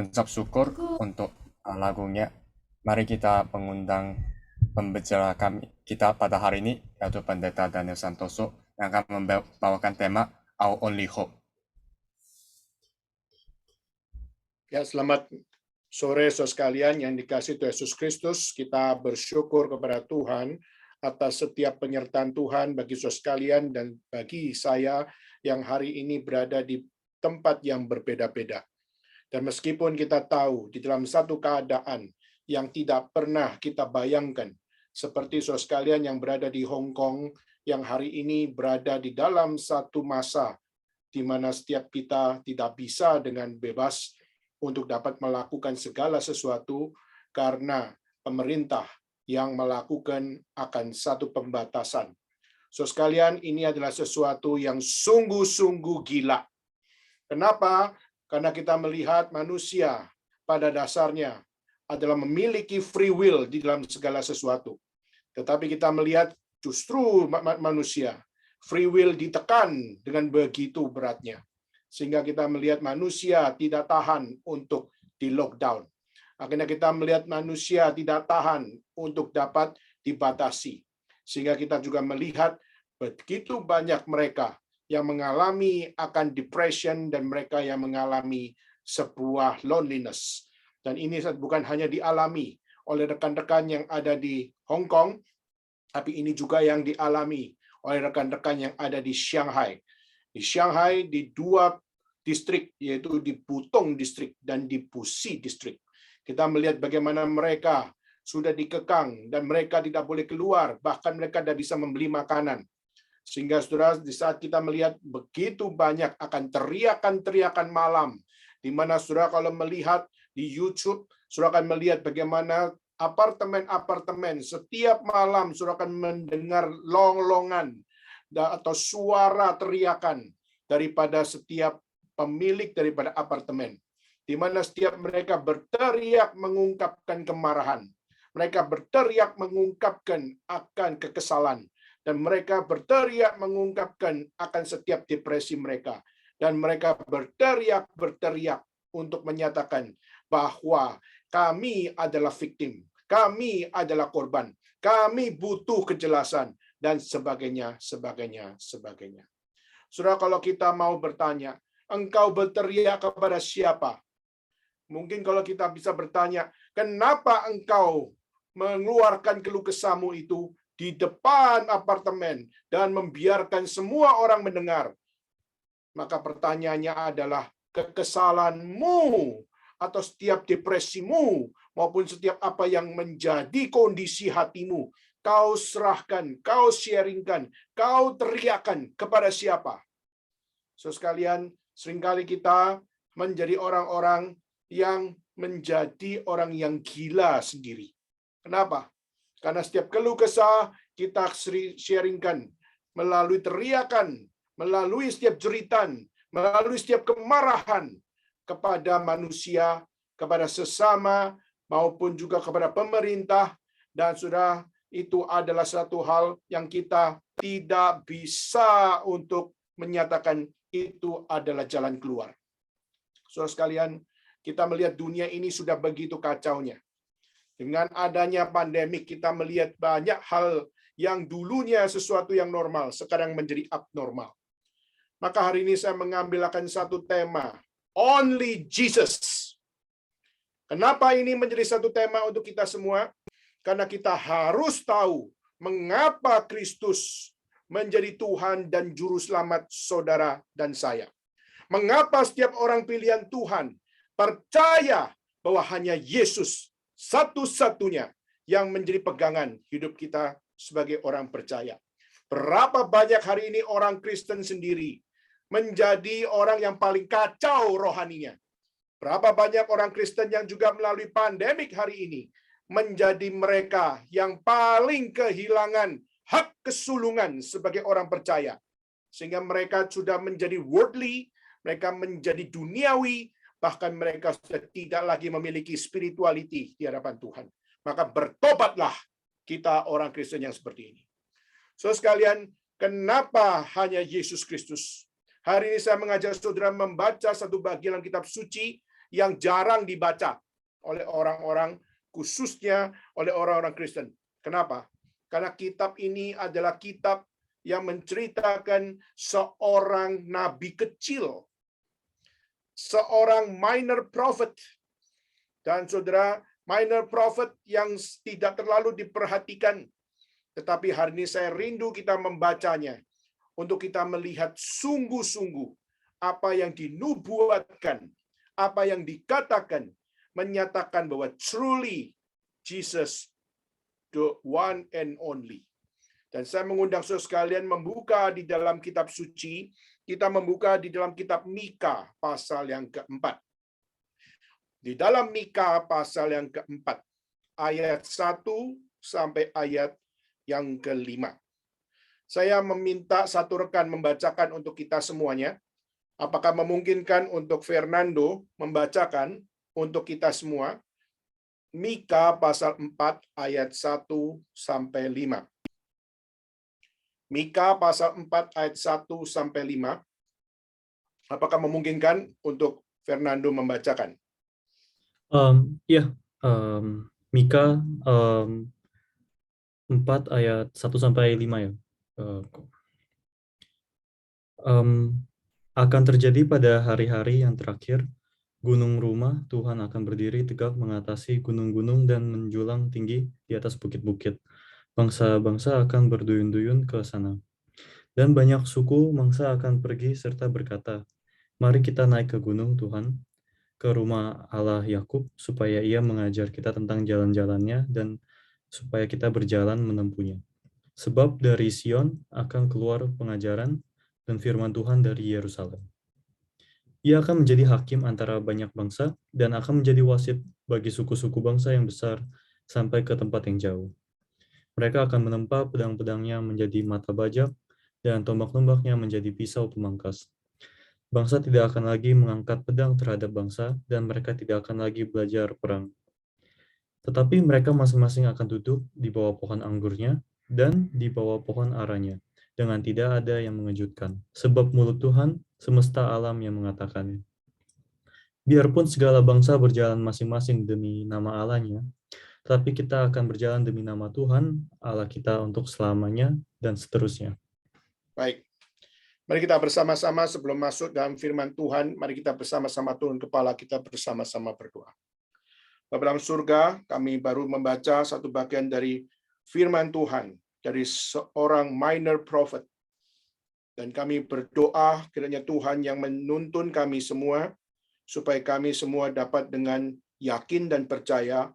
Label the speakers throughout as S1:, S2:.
S1: mengucap syukur untuk lagunya. Mari kita mengundang pembicara kita pada hari ini, yaitu Pendeta Daniel Santoso, yang akan membawakan tema Our Only Hope.
S2: Ya, selamat sore saudara sekalian yang dikasihi Tuhan Yesus Kristus. Kita bersyukur kepada Tuhan atas setiap penyertaan Tuhan bagi saudara sekalian dan bagi saya yang hari ini berada di tempat yang berbeda-beda. Dan meskipun kita tahu di dalam satu keadaan yang tidak pernah kita bayangkan, seperti saudara sekalian yang berada di Hong Kong, yang hari ini berada di dalam satu masa di mana setiap kita tidak bisa dengan bebas untuk dapat melakukan segala sesuatu karena pemerintah yang melakukan akan satu pembatasan. So sekalian, ini adalah sesuatu yang sungguh-sungguh gila. Kenapa? Karena kita melihat manusia pada dasarnya adalah memiliki free will di dalam segala sesuatu. Tetapi kita melihat justru manusia free will ditekan dengan begitu beratnya. Sehingga kita melihat manusia tidak tahan untuk di lockdown. Akhirnya kita melihat manusia tidak tahan untuk dapat dibatasi. Sehingga kita juga melihat begitu banyak mereka yang mengalami akan depression dan mereka yang mengalami sebuah loneliness. Dan ini bukan hanya dialami oleh rekan-rekan yang ada di Hong Kong, tapi ini juga yang dialami oleh rekan-rekan yang ada di Shanghai. Di Shanghai, di dua distrik, yaitu di Putong distrik dan di Puxi distrik. Kita melihat bagaimana mereka sudah dikekang dan mereka tidak boleh keluar, bahkan mereka tidak bisa membeli makanan. Sehingga saudara, di saat kita melihat begitu banyak akan teriakan-teriakan malam, di mana saudara kalau melihat di YouTube, saudara akan melihat bagaimana apartemen-apartemen setiap malam saudara akan mendengar long-longan atau suara teriakan daripada setiap pemilik daripada apartemen, di mana setiap mereka berteriak mengungkapkan kemarahan, mereka berteriak mengungkapkan akan kekesalan, dan mereka berteriak mengungkapkan akan setiap depresi mereka, dan mereka berteriak untuk menyatakan bahwa kami adalah victim, kami adalah korban, kami butuh kejelasan, dan sebagainya. Saudara, kalau kita mau bertanya, engkau berteriak kepada siapa? Mungkin kalau kita bisa bertanya, kenapa engkau mengeluarkan keluh kesahmu itu di depan apartemen dan membiarkan semua orang mendengar? Maka pertanyaannya adalah kekesalanmu atau setiap depresimu maupun setiap apa yang menjadi kondisi hatimu, kau serahkan, kau sharingkan, kau teriakan kepada siapa? So sekalian, seringkali kita menjadi orang-orang yang menjadi orang yang gila sendiri. Kenapa? Karena setiap keluh kesah kita sharingkan melalui teriakan, melalui setiap jeritan, melalui setiap kemarahan kepada manusia, kepada sesama, maupun juga kepada pemerintah. Dan sudah, itu adalah satu hal yang kita tidak bisa untuk menyatakan itu adalah jalan keluar. Saudara sekalian, kita melihat dunia ini sudah begitu kacaunya. Dengan adanya pandemik, kita melihat banyak hal yang dulunya sesuatu yang normal, sekarang menjadi abnormal. Maka hari ini saya mengambil akan satu tema, Only Jesus. Kenapa ini menjadi satu tema untuk kita semua? Karena kita harus tahu mengapa Kristus menjadi Tuhan dan Juru Selamat saudara dan saya. Mengapa setiap orang pilihan Tuhan percaya bahwa hanya Yesus satu-satunya yang menjadi pegangan hidup kita sebagai orang percaya. Berapa banyak hari ini orang Kristen sendiri menjadi orang yang paling kacau rohaninya. Berapa banyak orang Kristen yang juga melalui pandemik hari ini menjadi mereka yang paling kehilangan hak kesulungan sebagai orang percaya. Sehingga mereka sudah menjadi worldly, mereka menjadi duniawi, bahkan mereka sudah tidak lagi memiliki spirituality di hadapan Tuhan. Maka bertobatlah kita orang Kristen yang seperti ini. So sekalian, kenapa hanya Yesus Kristus? Hari ini saya mengajak saudara membaca satu bagian kitab suci yang jarang dibaca oleh orang-orang, khususnya oleh orang-orang Kristen. Kenapa? Karena kitab ini adalah kitab yang menceritakan seorang nabi kecil, seorang minor prophet. Dan saudara, minor prophet yang tidak terlalu diperhatikan. Tetapi hari ini saya rindu kita membacanya untuk kita melihat sungguh-sungguh apa yang dinubuatkan, apa yang dikatakan, menyatakan bahwa truly Jesus the one and only. Dan saya mengundang saudara sekalian membuka di dalam kitab suci, kita membuka di dalam kitab Mika pasal yang keempat. Di dalam Mika pasal yang keempat, ayat 1 sampai ayat yang kelima. Saya meminta satu rekan membacakan untuk kita semuanya. Apakah memungkinkan untuk Fernando membacakan untuk kita semua? Mika pasal 4 ayat 1 sampai 5. Mika pasal 4 ayat 1 sampai 5. Apakah memungkinkan untuk Fernando membacakan?
S3: Ya, Mika 4 ayat 1 sampai 5 ya. Akan terjadi pada hari-hari yang terakhir, gunung rumah Tuhan akan berdiri tegak mengatasi gunung-gunung dan menjulang tinggi di atas bukit-bukit. Bangsa-bangsa akan berduyun-duyun ke sana. Dan banyak suku bangsa akan pergi serta berkata, "Mari kita naik ke gunung Tuhan, ke rumah Allah Yakub, supaya Ia mengajar kita tentang jalan-jalannya dan supaya kita berjalan menempuhnya. Sebab dari Sion akan keluar pengajaran dan firman Tuhan dari Yerusalem. Ia akan menjadi hakim antara banyak bangsa dan akan menjadi wasit bagi suku-suku bangsa yang besar sampai ke tempat yang jauh. Mereka akan menempa pedang-pedangnya menjadi mata bajak dan tombak-tombaknya menjadi pisau pemangkas. Bangsa tidak akan lagi mengangkat pedang terhadap bangsa dan mereka tidak akan lagi belajar perang. Tetapi mereka masing-masing akan duduk di bawah pohon anggurnya dan di bawah pohon aranya, dengan tidak ada yang mengejutkan, sebab mulut Tuhan semesta alam yang mengatakannya. Biarpun segala bangsa berjalan masing-masing demi nama Allahnya, tetapi kita akan berjalan demi nama Tuhan, Allah kita untuk selamanya dan seterusnya."
S2: Baik. Mari kita bersama-sama sebelum masuk dalam firman Tuhan, mari kita bersama-sama turun kepala kita bersama-sama berdoa. Bapa dalam surga, kami baru membaca satu bagian dari firman Tuhan dari seorang minor prophet. Dan kami berdoa kiranya Tuhan yang menuntun kami semua, supaya kami semua dapat dengan yakin dan percaya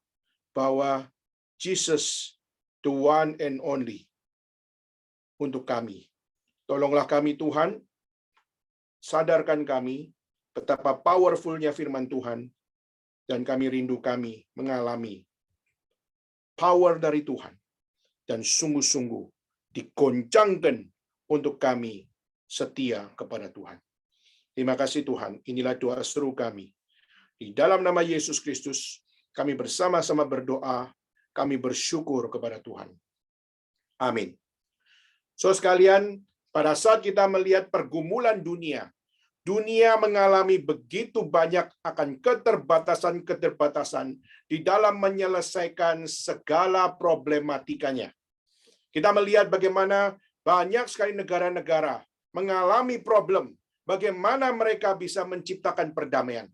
S2: bahwa Jesus the one and only untuk kami. Tolonglah kami Tuhan, sadarkan kami betapa powerfulnya firman Tuhan, dan kami rindu kami mengalami power dari Tuhan, dan sungguh-sungguh digoncangkan untuk kami setia kepada Tuhan. Terima kasih Tuhan, inilah doa seru kami. Di dalam nama Yesus Kristus, kami bersama-sama berdoa, kami bersyukur kepada Tuhan. Amin. So sekalian, pada saat kita melihat pergumulan dunia, dunia mengalami begitu banyak akan keterbatasan-keterbatasan di dalam menyelesaikan segala problematikanya. Kita melihat bagaimana banyak sekali negara-negara mengalami problem, bagaimana mereka bisa menciptakan perdamaian.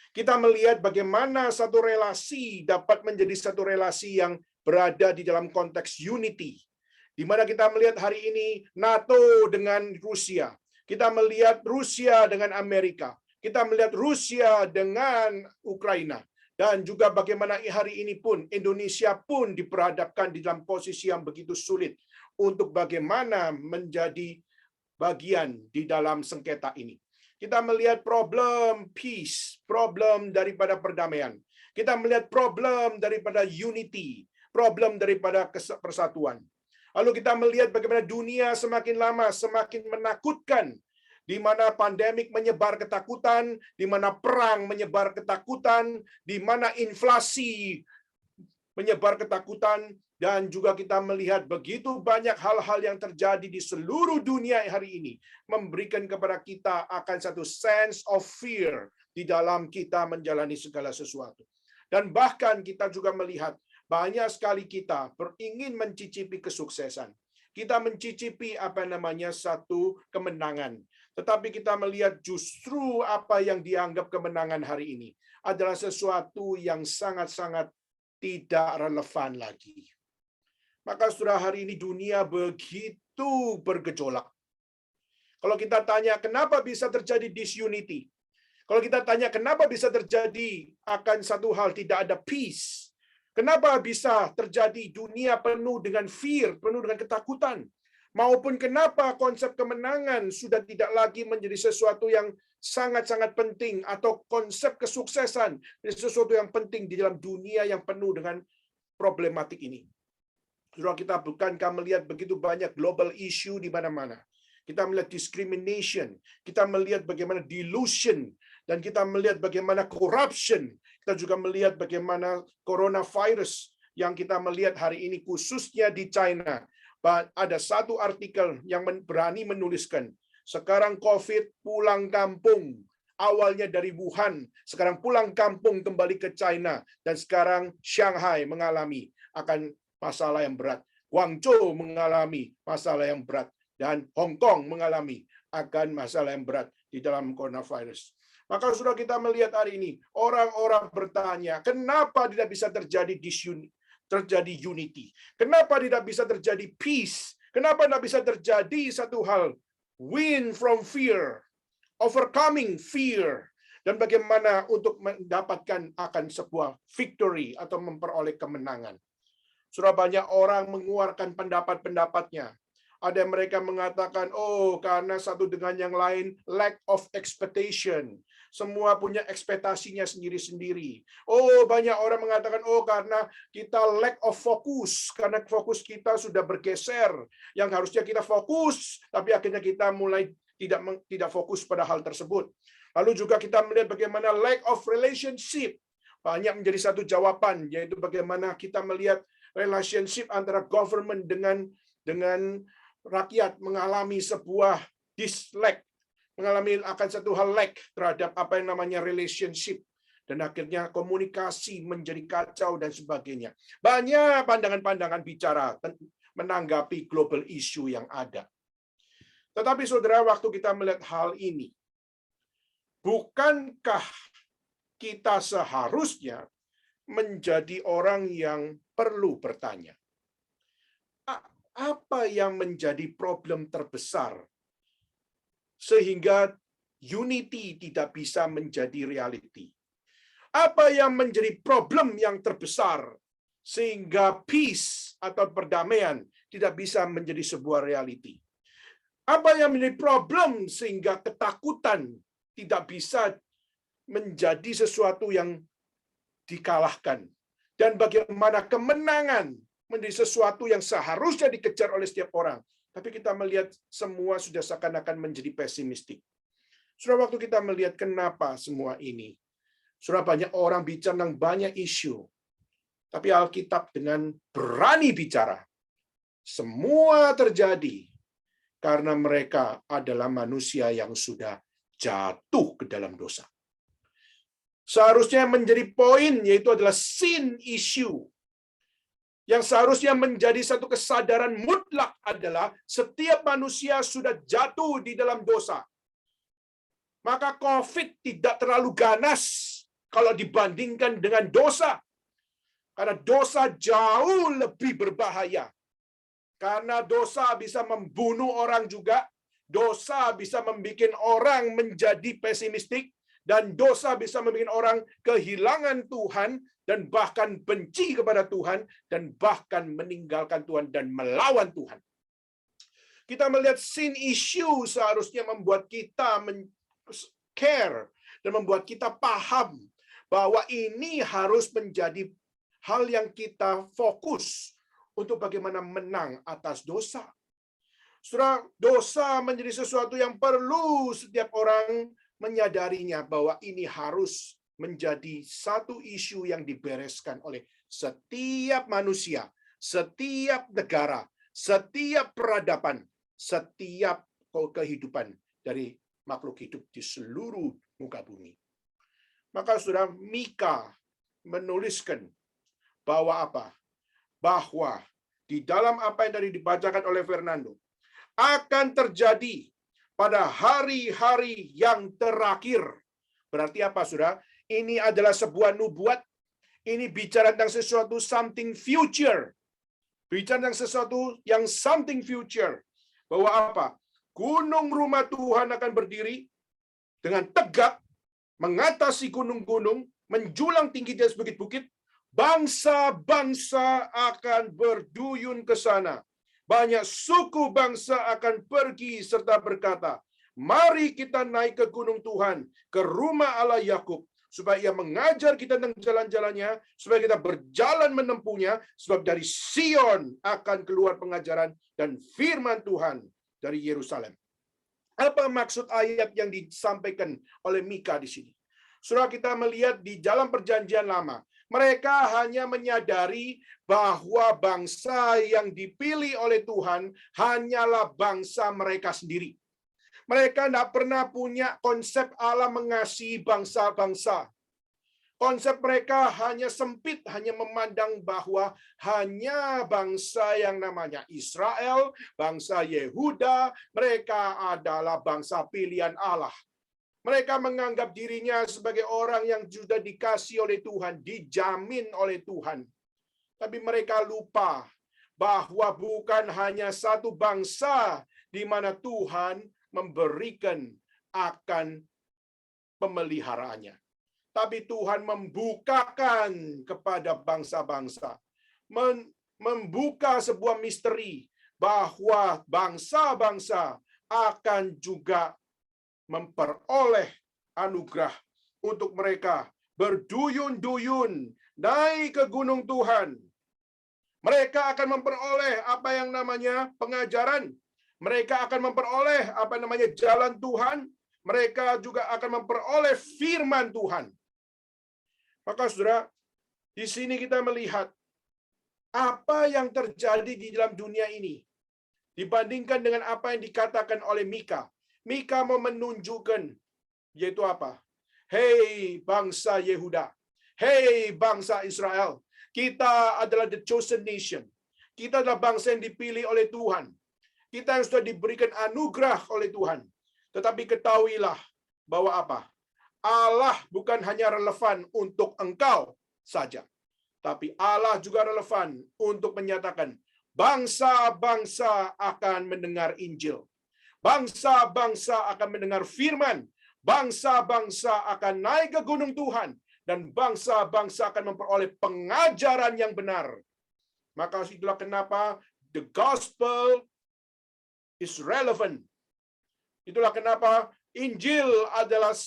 S2: Kita melihat bagaimana satu relasi dapat menjadi satu relasi yang berada di dalam konteks unity. Di mana kita melihat hari ini NATO dengan Rusia. Kita melihat Rusia dengan Amerika. Kita melihat Rusia dengan Ukraina. Dan juga bagaimana hari ini pun Indonesia pun diperhadapkan di dalam posisi yang begitu sulit untuk bagaimana menjadi bagian di dalam sengketa ini. Kita melihat problem peace, problem daripada perdamaian. Kita melihat problem daripada unity, problem daripada persatuan. Lalu kita melihat bagaimana dunia semakin lama semakin menakutkan, di mana pandemik menyebar ketakutan, di mana perang menyebar ketakutan, di mana inflasi menyebar ketakutan, dan juga kita melihat begitu banyak hal-hal yang terjadi di seluruh dunia hari ini memberikan kepada kita akan satu sense of fear, di dalam kita menjalani segala sesuatu. Dan bahkan kita juga melihat banyak sekali kita ingin mencicipi kesuksesan. Kita mencicipi satu kemenangan. Tetapi kita melihat justru apa yang dianggap kemenangan hari ini adalah sesuatu yang sangat-sangat tidak relevan lagi. Maka saudara, hari ini dunia begitu bergejolak. Kalau kita tanya kenapa bisa terjadi disunity, kalau kita tanya kenapa bisa terjadi akan satu hal tidak ada peace, kenapa bisa terjadi dunia penuh dengan fear, penuh dengan ketakutan, maupun kenapa konsep kemenangan sudah tidak lagi menjadi sesuatu yang sangat-sangat penting, atau konsep kesuksesan menjadi sesuatu yang penting di dalam dunia yang penuh dengan problematik ini. Saudara, kita bukankah melihat begitu banyak global issue di mana-mana? Kita melihat discrimination, kita melihat bagaimana delusion, dan kita melihat bagaimana corruption. Kita juga melihat bagaimana coronavirus yang kita melihat hari ini khususnya di China. Ada satu artikel yang berani menuliskan, sekarang COVID pulang kampung. Awalnya dari Wuhan, sekarang pulang kampung kembali ke China, dan sekarang Shanghai mengalami akan masalah yang berat. Guangzhou mengalami masalah yang berat. Dan Hong Kong mengalami akan masalah yang berat di dalam coronavirus. Maka sudah kita melihat hari ini, orang-orang bertanya, kenapa tidak bisa terjadi unity? Kenapa tidak bisa terjadi peace? Kenapa tidak bisa terjadi satu hal, win from fear, overcoming fear, dan bagaimana untuk mendapatkan akan sebuah victory atau memperoleh kemenangan. Sudah banyak orang mengeluarkan pendapat-pendapatnya. Ada mereka mengatakan, oh karena satu dengan yang lain, lack of expectation. Semua punya ekspektasinya sendiri-sendiri. Oh, banyak orang mengatakan, oh karena kita lack of focus. Karena fokus kita sudah bergeser. Yang harusnya kita fokus, tapi akhirnya kita mulai tidak fokus pada hal tersebut. Lalu juga kita melihat bagaimana lack of relationship. Banyak menjadi satu jawaban, yaitu bagaimana kita melihat relationship antara government dengan rakyat mengalami sebuah dislike, mengalami akan satu hal lack terhadap apa yang namanya relationship, dan akhirnya komunikasi menjadi kacau dan sebagainya. Banyak pandangan-pandangan bicara menanggapi global issue yang ada. Tetapi saudara, waktu kita melihat hal ini, bukankah kita seharusnya menjadi orang yang perlu bertanya, apa yang menjadi problem terbesar sehingga unity tidak bisa menjadi reality? Apa yang menjadi problem yang terbesar sehingga peace atau perdamaian tidak bisa menjadi sebuah reality? Apa yang menjadi problem sehingga ketakutan tidak bisa menjadi sesuatu yang dikalahkan? Dan bagaimana kemenangan menjadi sesuatu yang seharusnya dikejar oleh setiap orang. Tapi kita melihat semua sudah seakan-akan menjadi pesimistik. Sudah waktu kita melihat kenapa semua ini. Sudah banyak orang bicara tentang banyak isu. Tapi Alkitab dengan berani bicara. Semua terjadi karena mereka adalah manusia yang sudah jatuh ke dalam dosa. Seharusnya menjadi poin, yaitu adalah sin issue. Yang seharusnya menjadi satu kesadaran mutlak adalah setiap manusia sudah jatuh di dalam dosa. Maka COVID tidak terlalu ganas kalau dibandingkan dengan dosa. Karena dosa jauh lebih berbahaya. Karena dosa bisa membunuh orang juga, dosa bisa membuat orang menjadi pesimistik, dan dosa bisa membuat orang kehilangan Tuhan, dan bahkan benci kepada Tuhan, dan bahkan meninggalkan Tuhan dan melawan Tuhan. Kita melihat sin issue seharusnya membuat kita care dan membuat kita paham bahwa ini harus menjadi hal yang kita fokus untuk bagaimana menang atas dosa. Saudara, dosa menjadi sesuatu yang perlu setiap orang menyadarinya, bahwa ini harus menjadi satu isu yang dibereskan oleh setiap manusia, setiap negara, setiap peradaban, setiap kehidupan dari makhluk hidup di seluruh muka bumi. Maka saudara, Mika menuliskan bahwa apa? Bahwa di dalam apa yang tadi dibacakan oleh Fernando, akan terjadi pada hari-hari yang terakhir. Berarti apa, saudara? Ini adalah sebuah nubuat. Ini bicara tentang sesuatu something future. Bicara tentang sesuatu yang something future. Bahwa apa? Gunung rumah Tuhan akan berdiri dengan tegak, mengatasi gunung-gunung, menjulang tinggi di atas bukit-bukit. Bangsa-bangsa akan berduyun ke sana. Banyak suku bangsa akan pergi serta berkata, mari kita naik ke gunung Tuhan, ke rumah Allah Yakub, supaya ia mengajar kita tentang jalan-jalannya, supaya kita berjalan menempuhnya, sebab dari Sion akan keluar pengajaran dan firman Tuhan dari Yerusalem. Apa maksud ayat yang disampaikan oleh Mika di sini? Saudara, kita melihat di dalam perjanjian lama, mereka hanya menyadari bahwa bangsa yang dipilih oleh Tuhan hanyalah bangsa mereka sendiri. Mereka tidak pernah punya konsep Allah mengasihi bangsa-bangsa. Konsep mereka hanya sempit, hanya memandang bahwa hanya bangsa yang namanya Israel, bangsa Yehuda, mereka adalah bangsa pilihan Allah. Mereka menganggap dirinya sebagai orang yang sudah dikasih oleh Tuhan, dijamin oleh Tuhan. Tapi mereka lupa bahwa bukan hanya satu bangsa di mana Tuhan memberikan akan pemeliharaannya. Tapi Tuhan membukakan kepada bangsa-bangsa. Membuka sebuah misteri bahwa bangsa-bangsa akan juga memperoleh anugerah untuk mereka berduyun-duyun naik ke gunung Tuhan. Mereka akan memperoleh apa yang namanya pengajaran. Mereka akan memperoleh apa yang namanya jalan Tuhan. Mereka juga akan memperoleh firman Tuhan. Maka saudara, di sini kita melihat apa yang terjadi di dalam dunia ini dibandingkan dengan apa yang dikatakan oleh Mika. Mika mau menunjukkan, yaitu apa? Hei bangsa Yehuda, hei bangsa Israel, kita adalah the chosen nation. Kita adalah bangsa yang dipilih oleh Tuhan. Kita yang sudah diberikan anugerah oleh Tuhan. Tetapi ketahuilah bahwa apa? Allah bukan hanya relevan untuk engkau saja, tapi Allah juga relevan untuk menyatakan bangsa-bangsa akan mendengar Injil. Bangsa-bangsa akan mendengar firman. Bangsa-bangsa akan naik ke gunung Tuhan. Dan bangsa-bangsa akan memperoleh pengajaran yang benar. Maka itulah kenapa the gospel is relevant. Itulah kenapa Injil adalah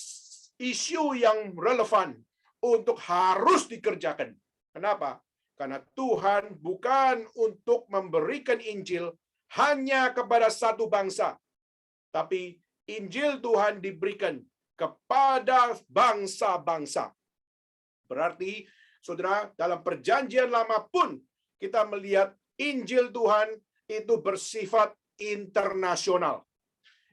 S2: isu yang relevan untuk harus dikerjakan. Kenapa? Karena Tuhan bukan untuk memberikan Injil hanya kepada satu bangsa. Tapi Injil Tuhan diberikan kepada bangsa-bangsa. Berarti, saudara, dalam perjanjian lama pun kita melihat Injil Tuhan itu bersifat internasional.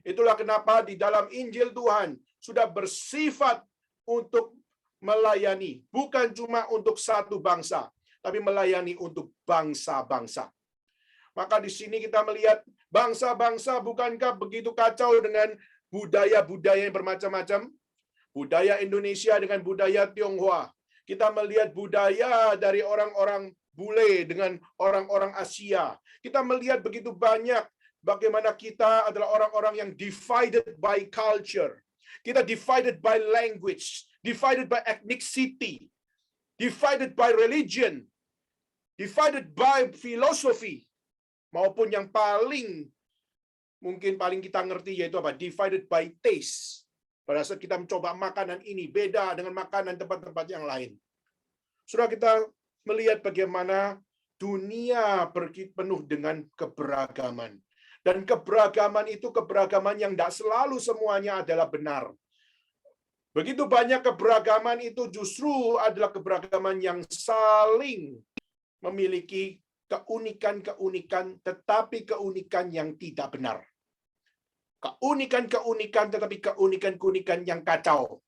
S2: Itulah kenapa di dalam Injil Tuhan sudah bersifat untuk melayani. Bukan cuma untuk satu bangsa, tapi melayani untuk bangsa-bangsa. Maka di sini kita melihat bangsa-bangsa bukankah begitu kacau dengan budaya-budaya yang bermacam-macam? Budaya Indonesia dengan budaya Tionghoa. Kita melihat budaya dari orang-orang bule dengan orang-orang Asia. Kita melihat begitu banyak bagaimana kita adalah orang-orang yang divided by culture. Kita divided by language, divided by ethnicity, divided by religion, divided by philosophy. Maupun yang mungkin paling kita ngerti yaitu apa? Divided by taste. Pada saat kita mencoba makanan ini beda dengan makanan tempat-tempat yang lain. Sudah kita melihat bagaimana dunia penuh dengan keberagaman. Dan keberagaman itu keberagaman yang tidak selalu semuanya adalah benar. Begitu banyak keberagaman itu justru adalah keberagaman yang saling memiliki keunikan-keunikan, tetapi keunikan yang tidak benar. Keunikan-keunikan, tetapi keunikan-keunikan yang kacau.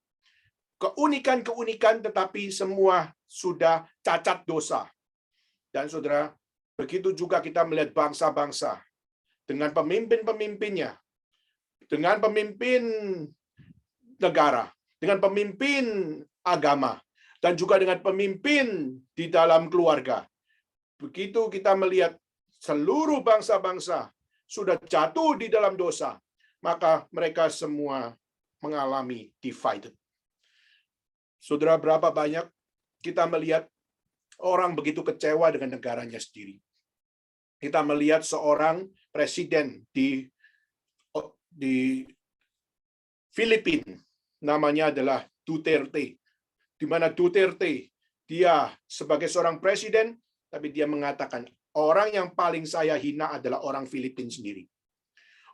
S2: keunikan-keunikan, tetapi semua sudah cacat dosa. Dan saudara, begitu juga kita melihat bangsa-bangsa dengan pemimpin-pemimpinnya, dengan pemimpin negara, dengan pemimpin agama, dan juga dengan pemimpin di dalam keluarga. Begitu kita melihat seluruh bangsa-bangsa sudah jatuh di dalam dosa, maka mereka semua mengalami divided. Saudara, berapa banyak kita melihat orang begitu kecewa dengan negaranya sendiri. Kita melihat seorang presiden di Filipina, namanya adalah Duterte, di mana Duterte dia sebagai seorang presiden, tapi dia mengatakan orang yang paling saya hina adalah orang Filipina sendiri.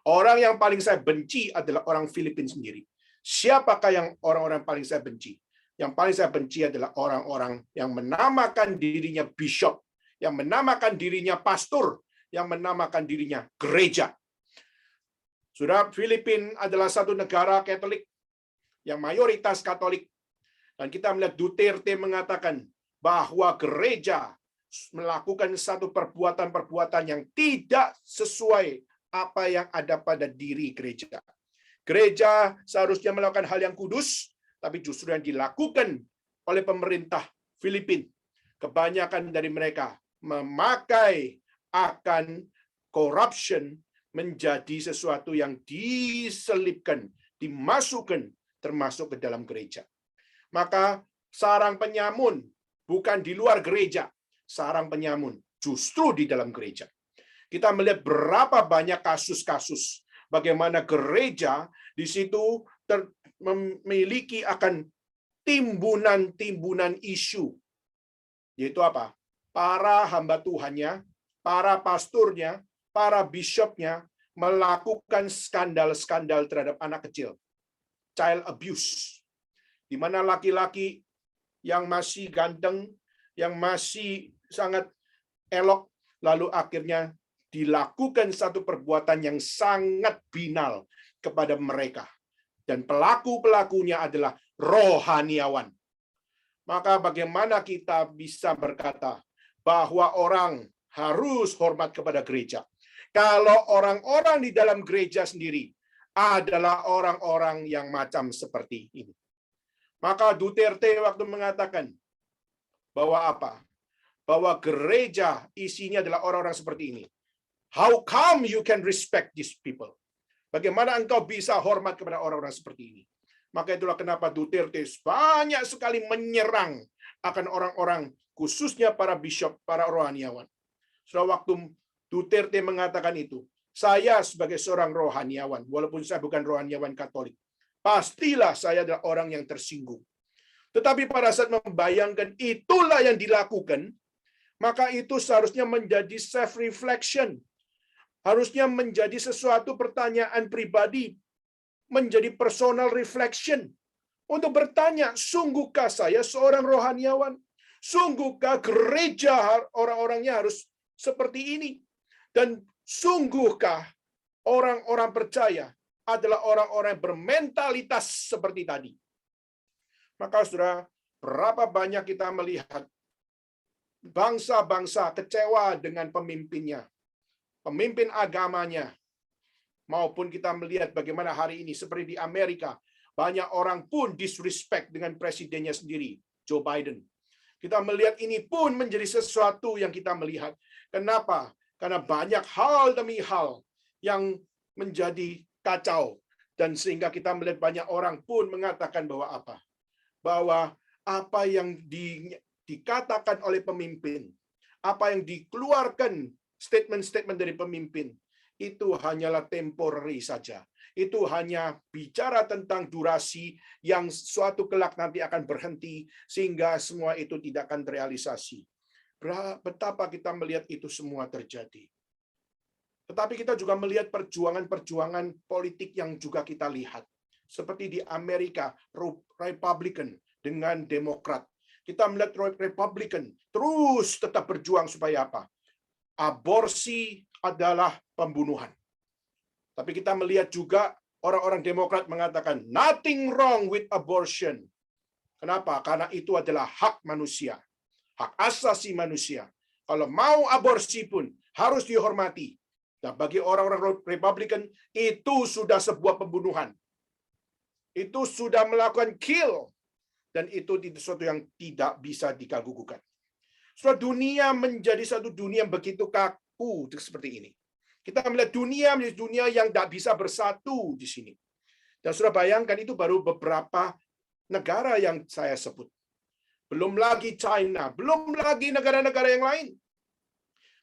S2: Orang yang paling saya benci adalah orang Filipina sendiri. Siapakah yang orang-orang paling saya benci? Yang paling saya benci adalah orang-orang yang menamakan dirinya bishop, yang menamakan dirinya pastor, yang menamakan dirinya gereja. Sudah, Filipina adalah satu negara Katolik yang mayoritas Katolik. Dan kita melihat Duterte mengatakan bahwa gereja melakukan satu perbuatan-perbuatan yang tidak sesuai apa yang ada pada diri gereja. Gereja seharusnya melakukan hal yang kudus, tapi justru yang dilakukan oleh pemerintah Filipina, kebanyakan dari mereka memakai akan corruption menjadi sesuatu yang diselipkan, dimasukkan termasuk ke dalam gereja. Maka sarang penyamun bukan di luar gereja, sarang penyamun justru di dalam gereja. Kita melihat berapa banyak kasus-kasus bagaimana gereja di situ memiliki akan timbunan-timbunan isu. Yaitu apa? Para hamba Tuhannya, para pasturnya, para bishopnya melakukan skandal-skandal terhadap anak kecil. Child abuse. Di mana laki-laki yang masih ganteng, yang masih sangat elok, lalu akhirnya dilakukan satu perbuatan yang sangat binal kepada mereka. Dan pelaku-pelakunya adalah rohaniawan. Maka bagaimana kita bisa berkata bahwa orang harus hormat kepada gereja, kalau orang-orang di dalam gereja sendiri adalah orang-orang yang macam seperti ini? Maka Duterte waktu mengatakan bahwa apa? Bahwa gereja isinya adalah orang-orang seperti ini. How come you can respect these people? Bagaimana engkau bisa hormat kepada orang-orang seperti ini? Maka itulah kenapa Duterte banyak sekali menyerang akan orang-orang, khususnya para bishop, para rohaniawan. Setelah waktu Duterte mengatakan itu, saya sebagai seorang rohaniawan, walaupun saya bukan rohaniawan Katolik, pastilah saya adalah orang yang tersinggung. Tetapi pada saat membayangkan itulah yang dilakukan, maka itu seharusnya menjadi self-reflection. Harusnya menjadi sesuatu pertanyaan pribadi, menjadi personal reflection. Untuk bertanya, sungguhkah saya seorang rohaniawan? Sungguhkah gereja orang-orangnya harus seperti ini? Dan sungguhkah orang-orang percaya adalah orang-orang bermentalitas seperti tadi? Maka saudara, berapa banyak kita melihat bangsa-bangsa kecewa dengan pemimpinnya, pemimpin agamanya, maupun kita melihat bagaimana hari ini seperti di Amerika, banyak orang pun disrespect dengan presidennya sendiri, Joe Biden. Kita melihat ini pun menjadi sesuatu yang kita melihat. Kenapa? Karena banyak hal demi hal yang menjadi kacau. Dan sehingga kita melihat banyak orang pun mengatakan bahwa apa? Bahwa apa yang dikatakan oleh pemimpin, apa yang dikeluarkan statement-statement dari pemimpin, itu hanyalah temporary saja. Itu hanya bicara tentang durasi yang suatu kelak nanti akan berhenti, sehingga semua itu tidak akan terrealisasi. Betapa kita melihat itu semua terjadi. Tetapi kita juga melihat perjuangan-perjuangan politik yang juga kita lihat. Seperti di Amerika, Republican dengan Demokrat. Kita melihat Republican terus tetap berjuang supaya apa? Aborsi adalah pembunuhan. Tapi kita melihat juga orang-orang Demokrat mengatakan nothing wrong with abortion. Kenapa? Karena itu adalah hak manusia. Hak asasi manusia. Kalau mau aborsi pun harus dihormati. Nah, bagi orang-orang Republikan, itu sudah sebuah pembunuhan. Itu sudah melakukan kill. Dan itu sesuatu yang tidak bisa diganggu-gugat. Setelah dunia menjadi satu dunia yang begitu kaku seperti ini. Kita melihat dunia menjadi dunia yang tidak bisa bersatu di sini. Dan sudah bayangkan itu baru beberapa negara yang saya sebut. Belum lagi China, belum lagi negara-negara yang lain.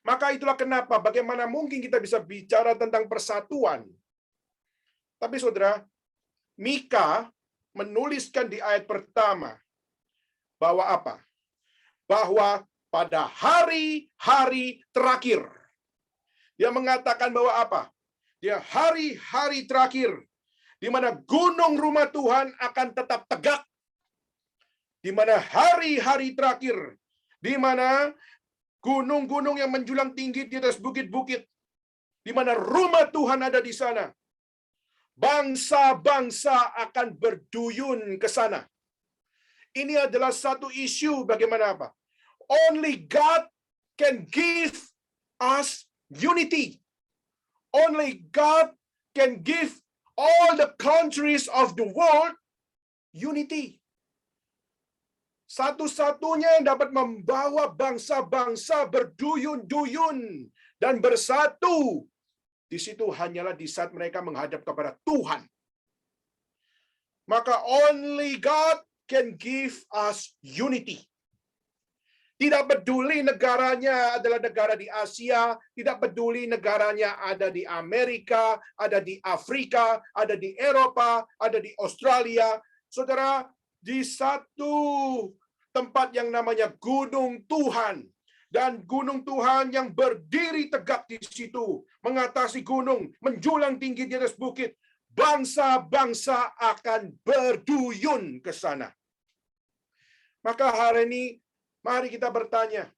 S2: Maka itulah kenapa, bagaimana mungkin kita bisa bicara tentang persatuan. Tapi saudara, Mika menuliskan di ayat pertama bahwa apa? Bahwa pada hari-hari terakhir. Dia mengatakan bahwa apa? Dia hari-hari terakhir di mana gunung rumah Tuhan akan tetap tegak. Di mana hari-hari terakhir, di mana gunung-gunung yang menjulang tinggi di atas bukit-bukit, di mana rumah Tuhan ada di sana. Bangsa-bangsa akan berduyun ke sana. Ini adalah satu isu bagaimana apa? Only God can give us unity. Only God can give all the countries of the world unity. Satu-satunya yang dapat membawa bangsa-bangsa berduyun-duyun dan bersatu di situ hanyalah di saat mereka menghadap kepada Tuhan. Maka only God can give us unity. Tidak peduli negaranya adalah negara di Asia, tidak peduli negaranya ada di Amerika, ada di Afrika, ada di Eropa, ada di Australia. Saudara, di satu tempat yang namanya Gunung Tuhan, dan Gunung Tuhan yang berdiri tegak di situ, mengatasi gunung, menjulang tinggi di atas bukit, bangsa-bangsa akan berduyun ke sana. Maka hari ini, mari kita bertanya,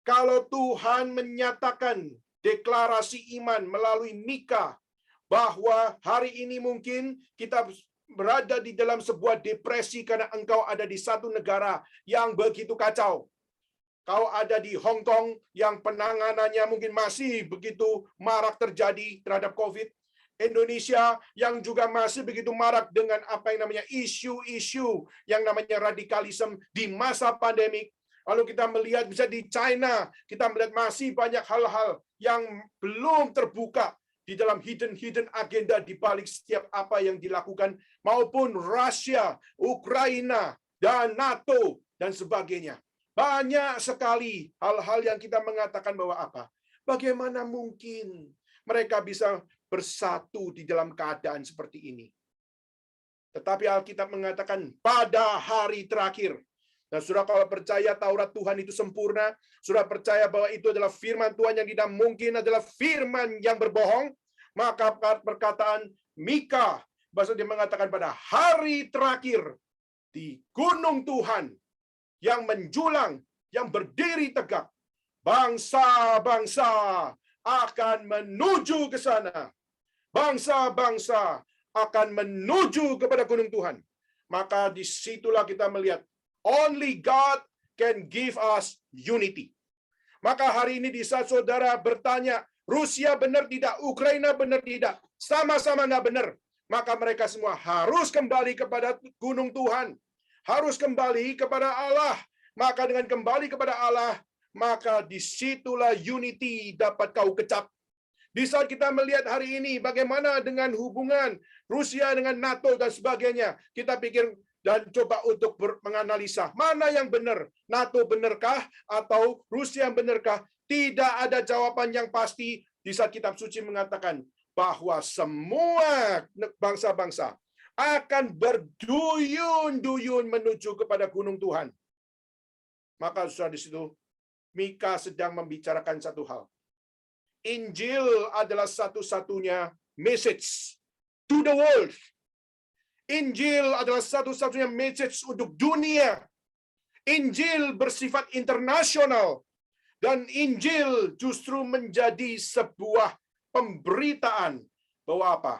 S2: kalau Tuhan menyatakan deklarasi iman melalui Mika, bahwa hari ini mungkin kita berada di dalam sebuah depresi karena engkau ada di satu negara yang begitu kacau. Kau ada di Hong Kong yang penanganannya mungkin masih begitu marak terjadi terhadap COVID. Indonesia yang juga masih begitu marak dengan apa yang namanya isu-isu yang namanya radikalisme di masa pandemik. Lalu kita melihat bisa di China, kita melihat masih banyak hal-hal yang belum terbuka di dalam hidden agenda di balik setiap apa yang dilakukan, maupun Rusia, Ukraina, dan NATO, dan sebagainya. Banyak sekali hal-hal yang kita mengatakan bahwa apa? Bagaimana mungkin mereka bisa bersatu di dalam keadaan seperti ini? Tetapi Alkitab mengatakan pada hari terakhir. Dan saudara kalau percaya Taurat Tuhan itu sempurna, saudara percaya bahwa itu adalah firman Tuhan yang tidak mungkin adalah firman yang berbohong, maka perkataan Mika, bahasa dia mengatakan pada hari terakhir di gunung Tuhan yang menjulang, yang berdiri tegak, bangsa-bangsa akan menuju ke sana. Bangsa-bangsa akan menuju kepada gunung Tuhan. Maka disitulah kita melihat only God can give us unity. Maka hari ini di saat saudara bertanya, Rusia benar tidak, Ukraina benar tidak, sama-sama nggak benar, maka mereka semua harus kembali kepada gunung Tuhan, harus kembali kepada Allah. Maka dengan kembali kepada Allah, maka disitulah unity dapat kau kecap. Di saat kita melihat hari ini bagaimana dengan hubungan Rusia dengan NATO dan sebagainya, kita pikir dan coba untuk menganalisa mana yang benar, NATO benarkah atau Rusia yang benarkah? Tidak ada jawaban yang pasti di saat kitab suci mengatakan bahwa semua bangsa-bangsa akan berduyun-duyun menuju kepada gunung Tuhan. Maka sudah di situ Mika sedang membicarakan satu hal. Injil adalah satu-satunya message to the world. Injil adalah satu-satunya message untuk dunia. Injil bersifat internasional. Dan Injil justru menjadi sebuah pemberitaan bahwa apa?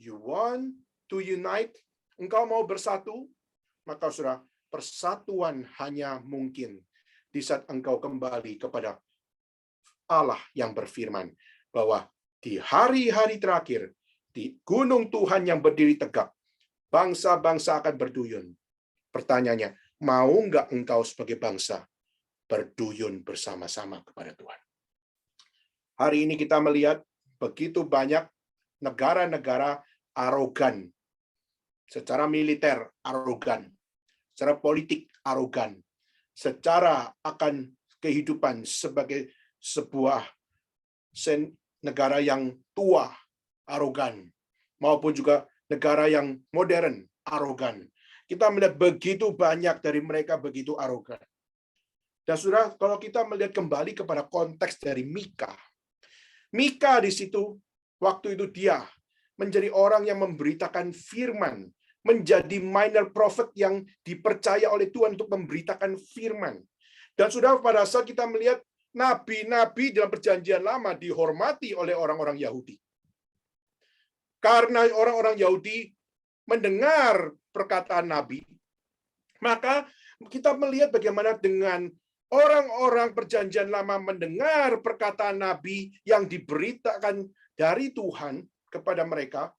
S2: You want to unite? Engkau mau bersatu? maka saudara, persatuan hanya mungkin di saat engkau kembali kepada Allah yang berfirman bahwa di hari-hari terakhir, di gunung Tuhan yang berdiri tegak, bangsa-bangsa akan berduyun. Pertanyaannya, mau nggak engkau sebagai bangsa berduyun bersama-sama kepada Tuhan? Hari ini kita melihat begitu banyak negara-negara arogan, secara militer arogan, secara politik arogan, secara akan kehidupan sebagai sebuah negara yang tua arogan, maupun juga negara yang modern arogan. Kita melihat begitu banyak dari mereka begitu arogan. Dan saudara, kalau kita melihat kembali kepada konteks dari Mika di situ, waktu itu dia menjadi orang yang memberitakan firman, menjadi minor prophet yang dipercaya oleh Tuhan untuk memberitakan firman. Dan saudara, pada saat kita melihat nabi-nabi dalam perjanjian lama dihormati oleh orang-orang Yahudi. Karena orang-orang Yahudi mendengar perkataan nabi, maka kita melihat bagaimana dengan orang-orang perjanjian lama mendengar perkataan nabi yang diberitakan dari Tuhan kepada mereka,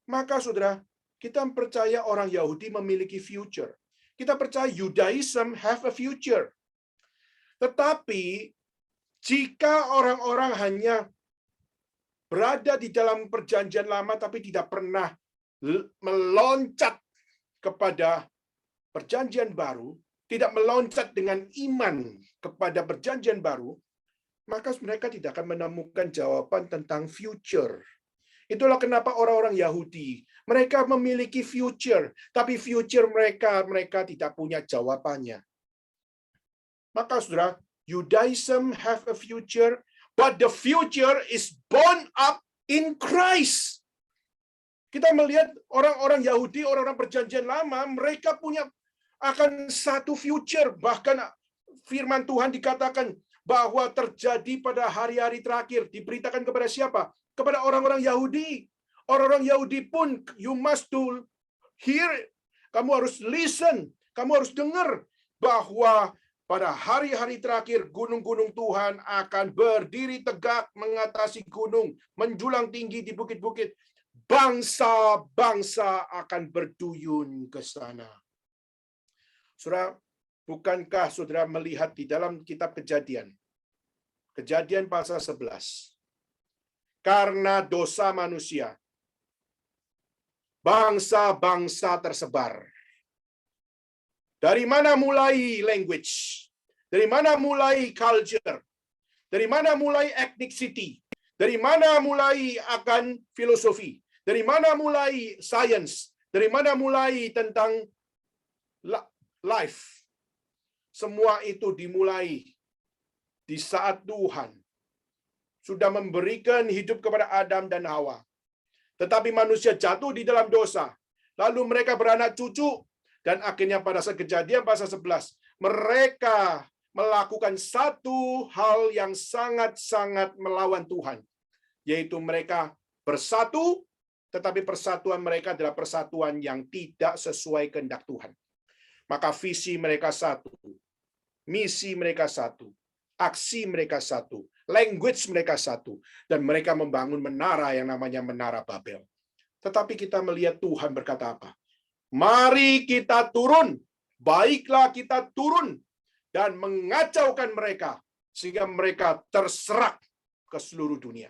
S2: maka saudara, kita percaya orang Yahudi memiliki future. Kita percaya Judaism have a future. Tetapi jika orang-orang hanya berada di dalam perjanjian lama tapi tidak pernah meloncat kepada perjanjian baru, tidak meloncat dengan iman kepada perjanjian baru, maka mereka tidak akan menemukan jawaban tentang future. Itulah kenapa orang-orang Yahudi, mereka memiliki future, tapi future mereka tidak punya jawabannya. Maka saudara, Judaism have a future, but the future is born up in Christ. Kita melihat orang-orang Yahudi, orang-orang perjanjian lama, mereka punya akan satu future. Bahkan firman Tuhan dikatakan bahwa terjadi pada hari-hari terakhir. Diberitakan kepada siapa? Kepada orang-orang Yahudi. Orang-orang Yahudi pun, you must to hear, kamu harus listen, kamu harus dengar bahwa pada hari-hari terakhir gunung-gunung Tuhan akan berdiri tegak mengatasi gunung, menjulang tinggi di bukit-bukit. Bangsa-bangsa akan berduyun ke sana. Saudara, bukankah saudara melihat di dalam kitab Kejadian pasal 11, karena dosa manusia, bangsa-bangsa tersebar. Dari mana mulai language? Dari mana mulai culture? Dari mana mulai ethnicity? Dari mana mulai akan filosofi? Dari mana mulai science? Dari mana mulai tentang life? Semua itu dimulai di saat Tuhan sudah memberikan hidup kepada Adam dan Hawa. Tetapi manusia jatuh di dalam dosa. Lalu mereka beranak cucu. Dan akhirnya pada saat Kejadian pasal 11, mereka melakukan satu hal yang sangat-sangat melawan Tuhan. Yaitu mereka bersatu, tetapi persatuan mereka adalah persatuan yang tidak sesuai kehendak Tuhan. Maka visi mereka satu, misi mereka satu, aksi mereka satu, language mereka satu, dan mereka membangun menara yang namanya Menara Babel. Tetapi kita melihat Tuhan berkata apa? Mari kita turun, baiklah kita turun, dan mengacaukan mereka, sehingga mereka terserak ke seluruh dunia.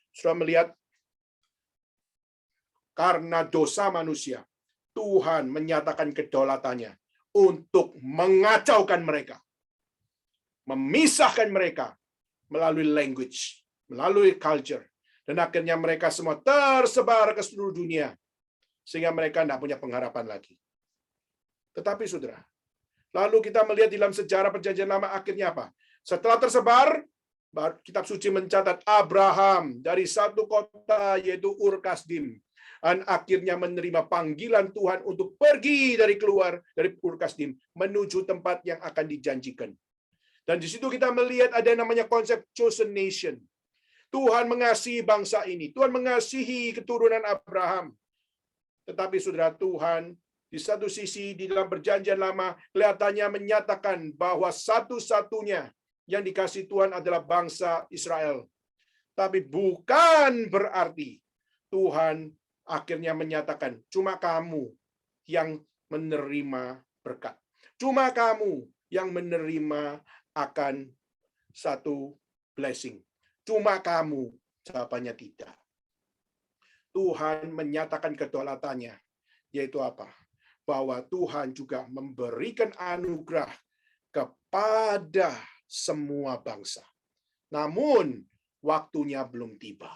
S2: Sudah melihat, karena dosa manusia, Tuhan menyatakan kedaulatannya untuk mengacaukan mereka, memisahkan mereka melalui language, melalui culture, dan akhirnya mereka semua tersebar ke seluruh dunia, sehingga mereka tidak punya pengharapan lagi. Tetapi saudara, lalu kita melihat dalam sejarah perjanjian lama akhirnya apa? Setelah tersebar, kitab suci mencatat Abraham dari satu kota yaitu Ur Kasdim, dan akhirnya menerima panggilan Tuhan untuk pergi keluar dari Ur Kasdim menuju tempat yang akan dijanjikan. Dan di situ kita melihat ada yang namanya konsep chosen nation. Tuhan mengasihi bangsa ini, Tuhan mengasihi keturunan Abraham. Tetapi saudara, Tuhan Di satu sisi di dalam perjanjian lama kelihatannya menyatakan bahwa satu-satunya yang dikasih Tuhan adalah bangsa Israel. Tapi bukan berarti Tuhan akhirnya menyatakan cuma kamu yang menerima berkat. Cuma kamu yang menerima akan satu blessing. Cuma kamu, jawabannya tidak. Tuhan menyatakan kedaulatannya, yaitu apa? Bahwa Tuhan juga memberikan anugerah kepada semua bangsa. Namun, waktunya belum tiba.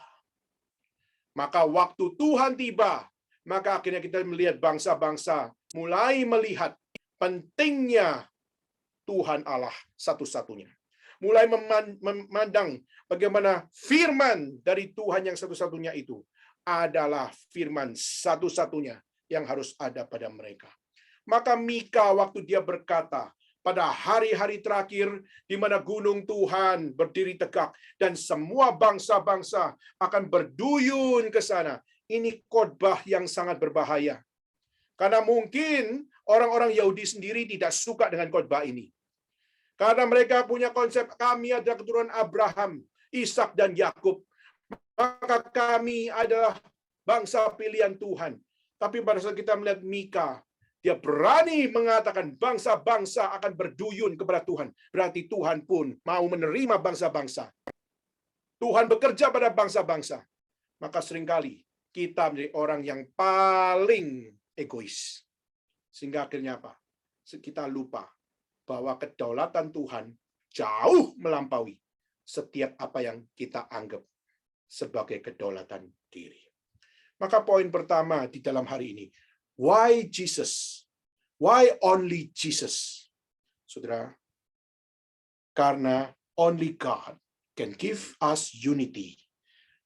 S2: Maka waktu Tuhan tiba, maka akhirnya kita melihat bangsa-bangsa mulai melihat pentingnya Tuhan Allah satu-satunya. Mulai memandang bagaimana firman dari Tuhan yang satu-satunya itu adalah firman satu-satunya yang harus ada pada mereka. Maka Mika waktu dia berkata, pada hari-hari terakhir di mana gunung Tuhan berdiri tegak dan semua bangsa-bangsa akan berduyun ke sana. Ini khotbah yang sangat berbahaya. Karena mungkin orang-orang Yahudi sendiri tidak suka dengan khotbah ini. Karena mereka punya konsep kami adalah keturunan Abraham, Ishak dan Yakub. Maka kami adalah bangsa pilihan Tuhan. Tapi pada saat kita melihat Mika, dia berani mengatakan bangsa-bangsa akan berduyun kepada Tuhan. Berarti Tuhan pun mau menerima bangsa-bangsa. Tuhan bekerja pada bangsa-bangsa. Maka seringkali kita menjadi orang yang paling egois. Sehingga akhirnya apa? Kita lupa bahwa kedaulatan Tuhan jauh melampaui setiap apa yang kita anggap sebagai kedaulatan diri. Maka poin pertama di dalam hari ini, why Jesus? Why only Jesus? Saudara, karena only God can give us unity.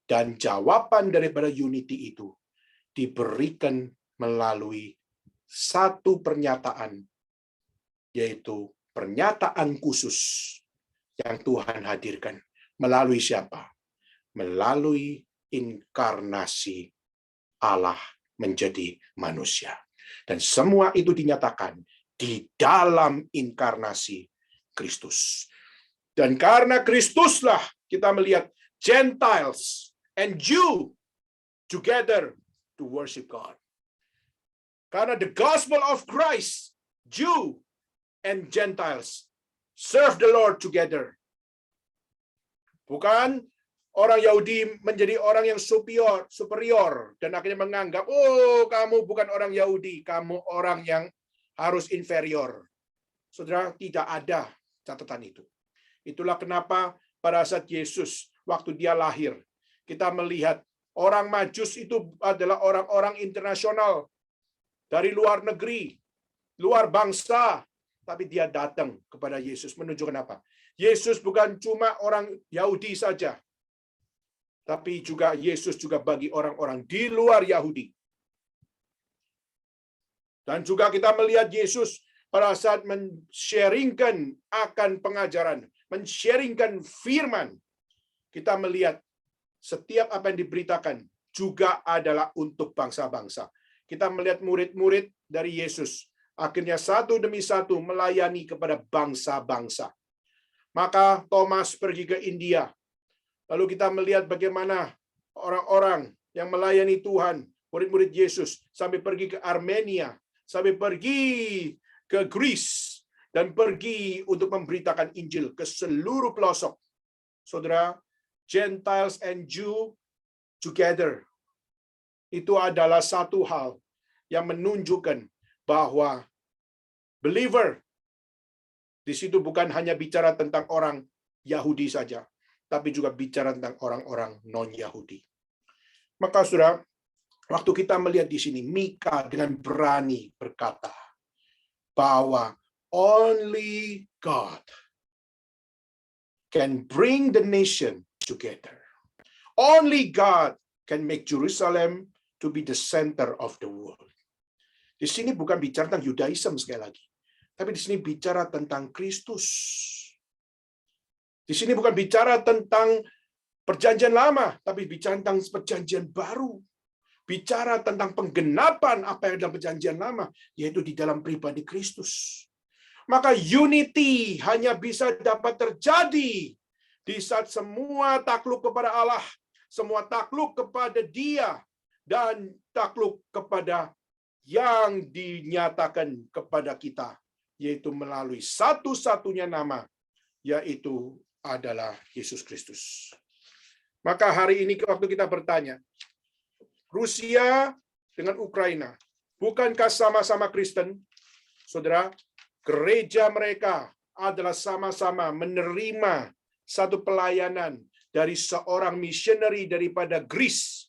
S2: Dan jawaban daripada unity itu diberikan melalui satu pernyataan, yaitu pernyataan khusus yang Tuhan hadirkan. Melalui siapa? Melalui inkarnasi Allah menjadi manusia. Dan semua itu dinyatakan di dalam inkarnasi Kristus. Dan karena Kristuslah kita melihat Gentiles and Jew together to worship God. Karena the gospel of Christ, Jew and Gentiles serve the Lord together. Bukan orang Yahudi menjadi orang yang superior dan akhirnya menganggap, oh kamu bukan orang Yahudi, kamu orang yang harus inferior. Saudara, tidak ada catatan itu. Itulah kenapa pada saat Yesus, waktu dia lahir, kita melihat orang Majus itu adalah orang-orang internasional dari luar negeri, luar bangsa, tapi dia datang kepada Yesus menunjukkan apa? Yesus bukan cuma orang Yahudi saja, tapi juga Yesus juga bagi orang-orang di luar Yahudi. Dan juga kita melihat Yesus pada saat men-sharingkan akan pengajaran, men-sharingkan firman, kita melihat setiap apa yang diberitakan juga adalah untuk bangsa-bangsa. Kita melihat murid-murid dari Yesus, akhirnya satu demi satu melayani kepada bangsa-bangsa. Maka Thomas pergi ke India. Lalu kita melihat bagaimana orang-orang yang melayani Tuhan, murid-murid Yesus, sampai pergi ke Armenia, sampai pergi ke Greece, dan pergi untuk memberitakan Injil ke seluruh pelosok. Saudara, Gentiles and Jew together. Itu adalah satu hal yang menunjukkan bahwa believer di situ bukan hanya bicara tentang orang Yahudi saja, tapi juga bicara tentang orang-orang non-Yahudi. Maka saudara, waktu kita melihat di sini, Mika dengan berani berkata bahwa only God can bring the nation together. Only God can make Jerusalem to be the center of the world. Di sini bukan bicara tentang Yudaism sekali lagi, tapi di sini bicara tentang Kristus. Di sini bukan bicara tentang perjanjian lama, tapi bicara tentang perjanjian baru. bicara tentang penggenapan apa yang dalam perjanjian lama, yaitu di dalam pribadi Kristus. Maka unity hanya bisa dapat terjadi di saat semua takluk kepada Allah, semua takluk kepada Dia, dan takluk kepada yang dinyatakan kepada kita, yaitu melalui satu-satunya nama, yaitu adalah Yesus Kristus. Maka hari ini waktu kita bertanya, Rusia dengan Ukraina, bukankah sama-sama Kristen? Saudara, gereja mereka adalah sama-sama menerima satu pelayanan dari seorang misioneri daripada Greece.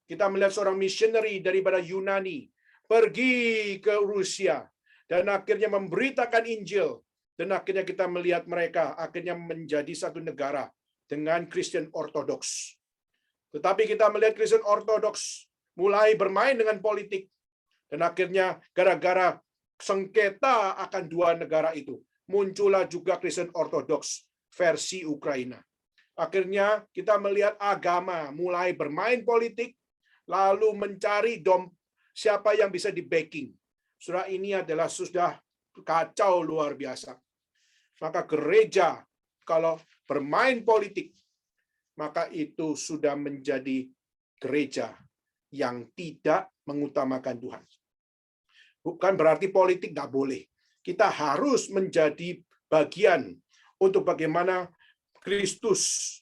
S2: Kita melihat seorang misioneri daripada Yunani pergi ke Rusia dan akhirnya memberitakan Injil, dan akhirnya kita melihat mereka akhirnya menjadi satu negara dengan Kristen Ortodoks. Tetapi kita melihat Kristen Ortodoks mulai bermain dengan politik, dan akhirnya gara-gara sengketa akan dua negara itu, muncullah juga Kristen Ortodoks versi Ukraina. Akhirnya kita melihat agama mulai bermain politik, lalu mencari siapa yang bisa di-backing. Surah ini adalah sudah kacau luar biasa. Maka gereja kalau bermain politik, maka itu sudah menjadi gereja yang tidak mengutamakan Tuhan. Bukan berarti politik nggak boleh. Kita harus menjadi bagian untuk bagaimana Kristus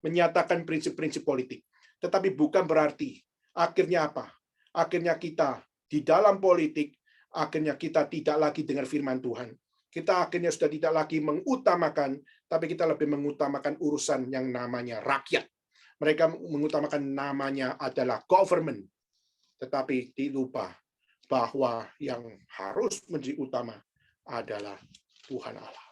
S2: menyatakan prinsip-prinsip politik. Tetapi bukan berarti akhirnya apa? Akhirnya kita di dalam politik, akhirnya kita tidak lagi dengar firman Tuhan. Kita akhirnya sudah tidak lagi mengutamakan, tapi kita lebih mengutamakan urusan yang namanya rakyat. Mereka mengutamakan namanya adalah government. Tetapi dilupa bahwa yang harus menjadi utama adalah Tuhan Allah.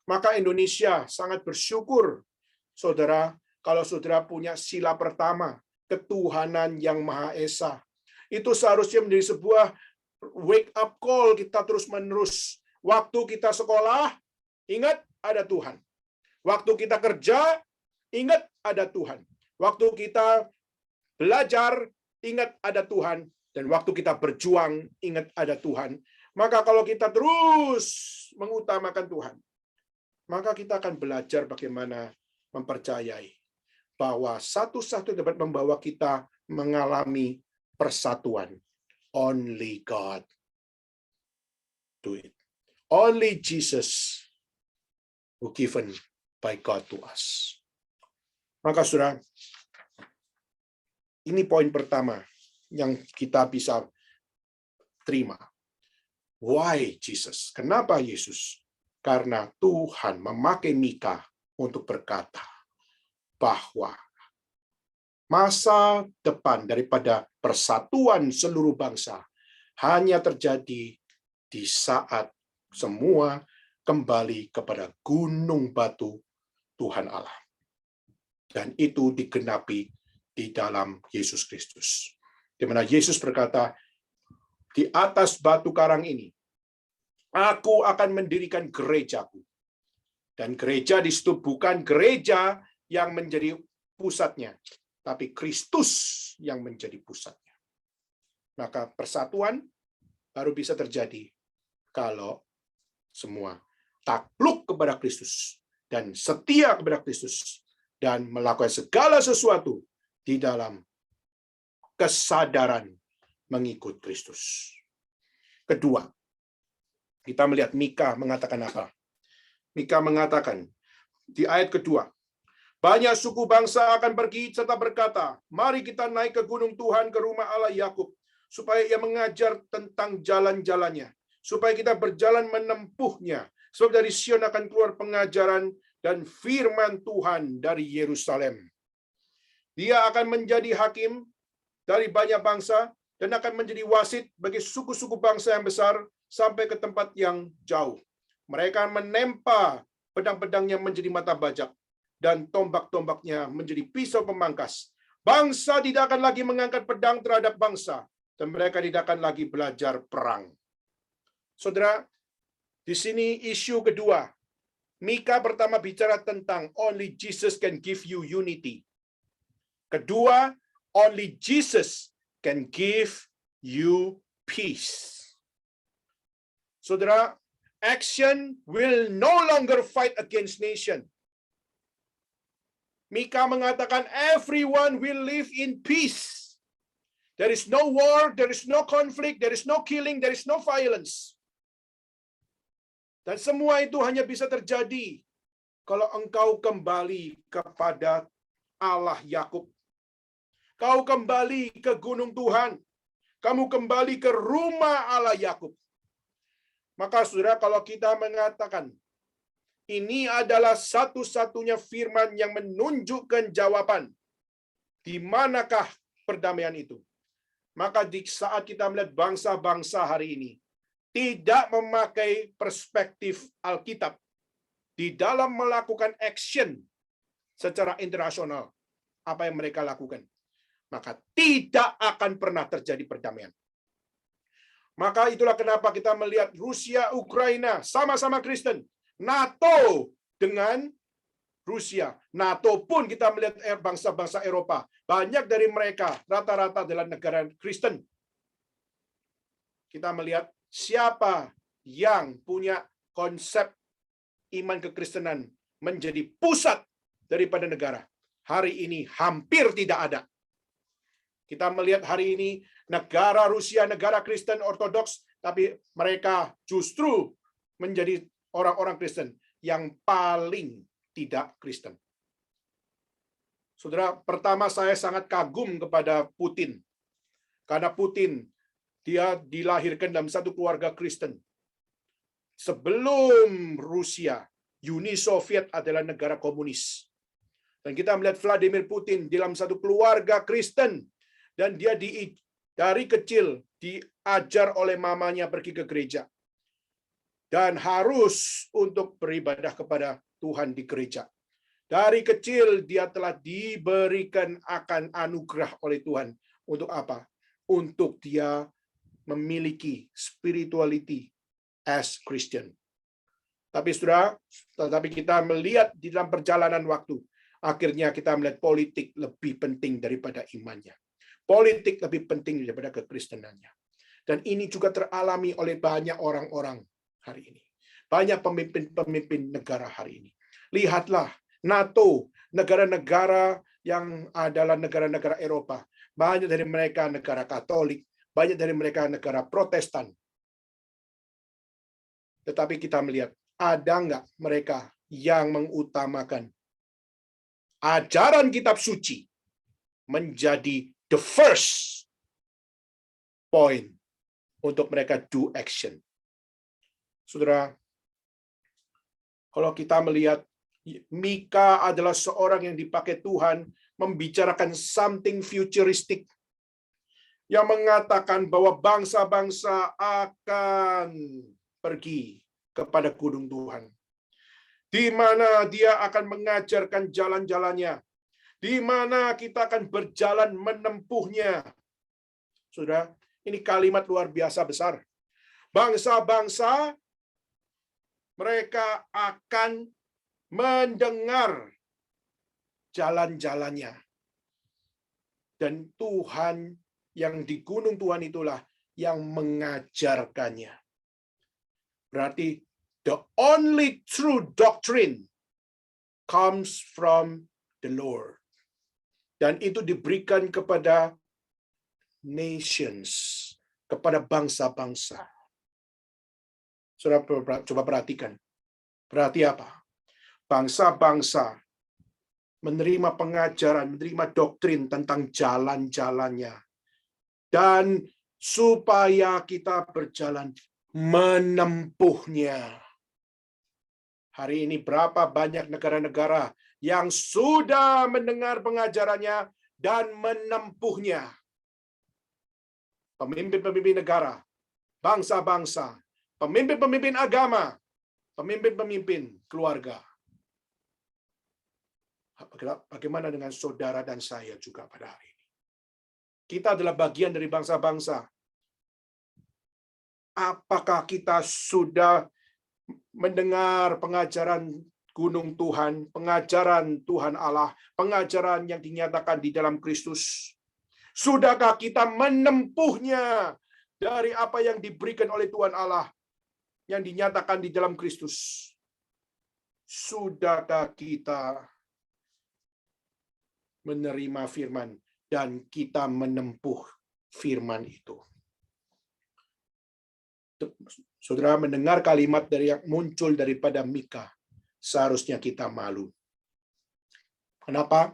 S2: Maka Indonesia sangat bersyukur, saudara, kalau saudara punya sila pertama, ketuhanan yang Maha Esa. Itu seharusnya menjadi sebuah wake up call kita terus-menerus. Waktu kita sekolah, ingat ada Tuhan. Waktu kita kerja, ingat ada Tuhan. Waktu kita belajar, ingat ada Tuhan. Dan waktu kita berjuang, ingat ada Tuhan. Maka kalau kita terus mengutamakan Tuhan, maka kita akan belajar bagaimana mempercayai bahwa satu-satu dapat membawa kita mengalami persatuan. Only God do it. Only Jesus who given by God to us. Maka saudara, ini poin pertama yang kita bisa terima. Why Jesus? Kenapa Yesus? Karena Tuhan memakai Mika untuk berkata bahwa masa depan daripada persatuan seluruh bangsa hanya terjadi di saat semua kembali kepada gunung batu Tuhan Allah. Dan itu digenapi di dalam Yesus Kristus. Di mana Yesus berkata, di atas batu karang ini, aku akan mendirikan gerejaku. Dan gereja di situ bukan gereja yang menjadi pusatnya, tapi Kristus yang menjadi pusatnya. Maka persatuan baru bisa terjadi kalau semua takluk kepada Kristus dan setia kepada Kristus dan melakukan segala sesuatu di dalam kesadaran mengikut Kristus. Kedua, kita melihat Mika mengatakan apa? Mika mengatakan di ayat kedua, banyak suku bangsa akan pergi serta berkata, mari kita naik ke gunung Tuhan, ke rumah Allah Yakub, supaya ia mengajar tentang jalan-jalannya, supaya kita berjalan menempuhnya. Sebab dari Sion akan keluar pengajaran dan firman Tuhan dari Yerusalem. Dia akan menjadi hakim dari banyak bangsa dan akan menjadi wasit bagi suku-suku bangsa yang besar sampai ke tempat yang jauh. Mereka menempa pedang-pedangnya menjadi mata bajak dan tombak-tombaknya menjadi pisau pemangkas. Bangsa tidak akan lagi mengangkat pedang terhadap bangsa dan mereka tidak akan lagi belajar perang. Saudara, di sini isu kedua. Mika pertama bicara tentang only Jesus can give you unity. Kedua, Only Jesus can give you peace. Saudara, action will no longer fight against nation. Mika mengatakan everyone will live in peace. There is no war, there is no conflict, there is no killing, there is no violence. Dan semua itu hanya bisa terjadi kalau engkau kembali kepada Allah Yakub. Kau kembali ke gunung Tuhan. Kamu kembali ke rumah Allah Yakub. Maka saudara, kalau kita mengatakan ini adalah satu-satunya firman yang menunjukkan jawaban di manakah perdamaian itu. Maka di saat kita melihat bangsa-bangsa hari ini tidak memakai perspektif Alkitab di dalam melakukan action secara internasional, apa yang mereka lakukan, maka tidak akan pernah terjadi perdamaian. Maka itulah kenapa kita melihat Rusia, Ukraina, sama-sama Kristen. NATO dengan Rusia. NATO pun kita melihat bangsa-bangsa Eropa. Banyak dari mereka rata-rata adalah negara Kristen. Kita melihat siapa yang punya konsep iman kekristenan menjadi pusat daripada negara. Hari ini hampir tidak ada. Kita melihat hari ini negara Rusia, negara Kristen Ortodoks, tapi mereka justru menjadi orang-orang Kristen yang paling tidak Kristen. Saudara, pertama saya sangat kagum kepada Putin. Karena Putin, dia dilahirkan dalam satu keluarga Kristen. Sebelum Rusia, Uni Soviet adalah negara komunis. Dan kita melihat Vladimir Putin dalam satu keluarga Kristen. Dan dia dari kecil diajar oleh mamanya pergi ke gereja. Dan harus untuk beribadah kepada Tuhan di gereja. Dari kecil dia telah diberikan akan anugerah oleh Tuhan. Untuk apa? Untuk dia memiliki spirituality as Christian. Tapi saudara, tetapi kita melihat di dalam perjalanan waktu, akhirnya kita melihat politik lebih penting daripada imannya. Politik lebih penting daripada kekristenannya. Dan ini juga teralami oleh banyak orang-orang hari ini. Banyak pemimpin-pemimpin negara hari ini. Lihatlah NATO, negara-negara yang adalah negara-negara Eropa. Banyak dari mereka negara Katolik, banyak dari mereka negara Protestan. Tetapi kita melihat, ada nggak mereka yang mengutamakan ajaran kitab suci menjadi the first point untuk mereka do action. Saudara, kalau kita melihat Mika adalah seorang yang dipakai Tuhan membicarakan something futuristic yang mengatakan bahwa bangsa-bangsa akan pergi kepada gunung Tuhan, di mana dia akan mengajarkan jalan-jalannya, di mana kita akan berjalan menempuhnya. Saudara, ini kalimat luar biasa besar. Bangsa-bangsa mereka akan mendengar jalan-jalannya. Dan Tuhan yang di gunung Tuhan itulah yang mengajarkannya. Berarti the only true doctrine comes from the Lord. Dan itu diberikan kepada nations, kepada bangsa-bangsa. Saudara coba perhatikan. Berarti apa? Bangsa-bangsa menerima pengajaran, menerima doktrin tentang jalan-jalannya. Dan supaya kita berjalan menempuhnya. Hari ini berapa banyak negara-negara yang sudah mendengar pengajarannya dan menempuhnya. Pemimpin-pemimpin negara, bangsa-bangsa, pemimpin-pemimpin agama, pemimpin-pemimpin keluarga. Bagaimana dengan saudara dan saya juga pada hari ini? Kita adalah bagian dari bangsa-bangsa. Apakah kita sudah mendengar pengajaran gunung Tuhan, pengajaran Tuhan Allah, pengajaran yang dinyatakan di dalam Kristus? Sudahkah kita menempuhnya dari apa yang diberikan oleh Tuhan Allah yang dinyatakan di dalam Kristus? Sudahkah kita menerima firman dan kita menempuh firman itu? Saudara mendengar kalimat dari yang muncul daripada Mika, seharusnya kita malu. Kenapa?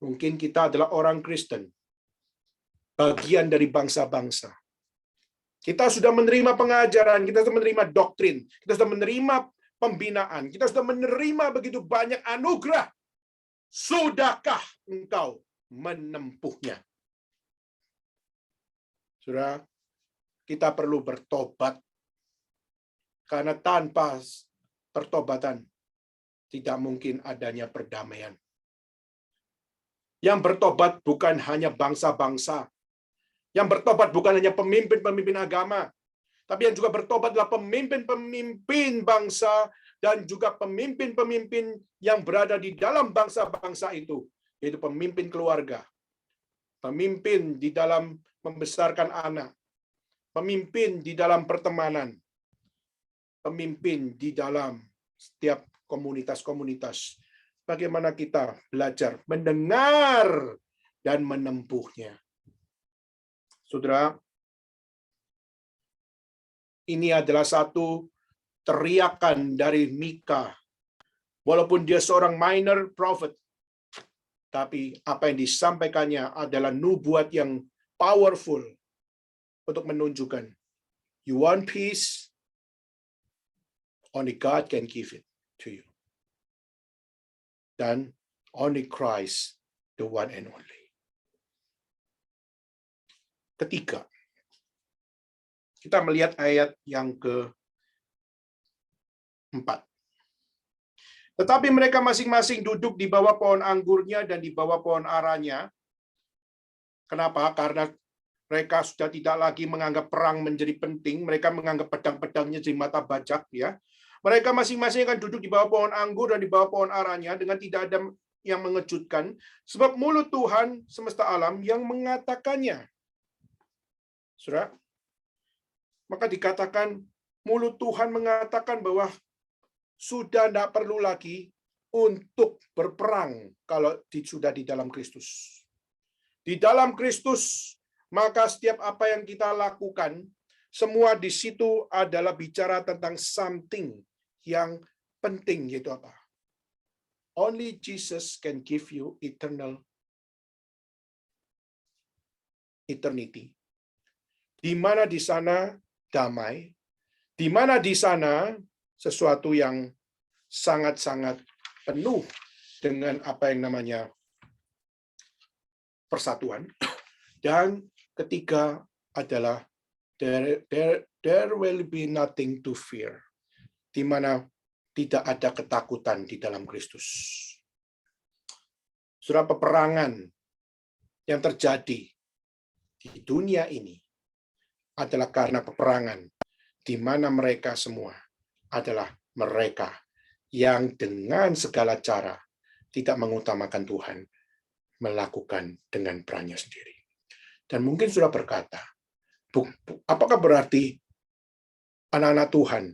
S2: Mungkin kita adalah orang Kristen, bagian dari bangsa-bangsa. Kita sudah menerima pengajaran, kita sudah menerima doktrin, kita sudah menerima pembinaan, kita sudah menerima begitu banyak anugerah. Sudahkah engkau menempuhnya? Saudara, kita perlu bertobat. Karena tanpa pertobatan, tidak mungkin adanya perdamaian. Yang bertobat bukan hanya bangsa-bangsa. Yang bertobat bukan hanya pemimpin-pemimpin agama. Tapi yang juga bertobat adalah pemimpin-pemimpin bangsa dan juga pemimpin-pemimpin yang berada di dalam bangsa-bangsa itu. Yaitu pemimpin keluarga. Pemimpin di dalam membesarkan anak. Pemimpin di dalam pertemanan. Pemimpin di dalam setiap komunitas-komunitas. Bagaimana kita belajar mendengar dan menempuhnya. Saudara, ini adalah satu teriakan dari Mika. Walaupun dia seorang minor prophet, tapi apa yang disampaikannya adalah nubuat yang powerful untuk menunjukkan, you want peace? Only God can give it to you. Dan only Christ, the one and only. Ketiga, kita melihat ayat yang ke-4. Tetapi mereka masing-masing duduk di bawah pohon anggurnya dan di bawah pohon aranya. Kenapa? Karena mereka sudah tidak lagi menganggap perang menjadi penting. Mereka menganggap pedang-pedangnya jadi mata bajak, ya. Mereka masing-masing akan duduk di bawah pohon anggur dan di bawah pohon aranya dengan tidak ada yang mengejutkan, sebab mulut Tuhan semesta alam yang mengatakannya. Saudara, maka dikatakan mulut Tuhan mengatakan bahwa sudah tidak perlu lagi untuk berperang kalau sudah di dalam Kristus. Di dalam Kristus, maka setiap apa yang kita lakukan, semua di situ adalah bicara tentang something yang penting, yaitu apa? Only Jesus can give you eternity. Di mana di sana damai, di mana di sana sesuatu yang sangat-sangat penuh dengan apa yang namanya persatuan. Dan ketiga adalah there will be nothing to fear. Di mana tidak ada ketakutan di dalam Kristus. Saudara, peperangan yang terjadi di dunia ini adalah karena peperangan di mana mereka semua adalah mereka yang dengan segala cara tidak mengutamakan Tuhan, melakukan dengan perannya sendiri. Dan mungkin sudah berkata, apakah berarti anak-anak Tuhan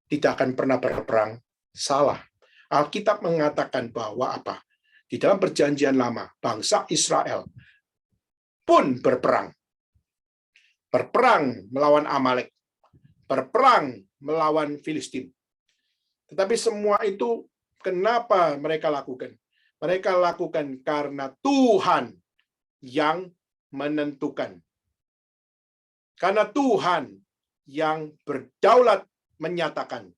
S2: tidak akan pernah berperang? Salah. Alkitab mengatakan bahwa apa? Di dalam perjanjian lama, bangsa Israel pun berperang. Berperang melawan Amalek. Berperang melawan Filistin. Tetapi semua itu kenapa mereka lakukan? Mereka lakukan karena Tuhan yang menentukan. Karena Tuhan yang berdaulat menyatakan.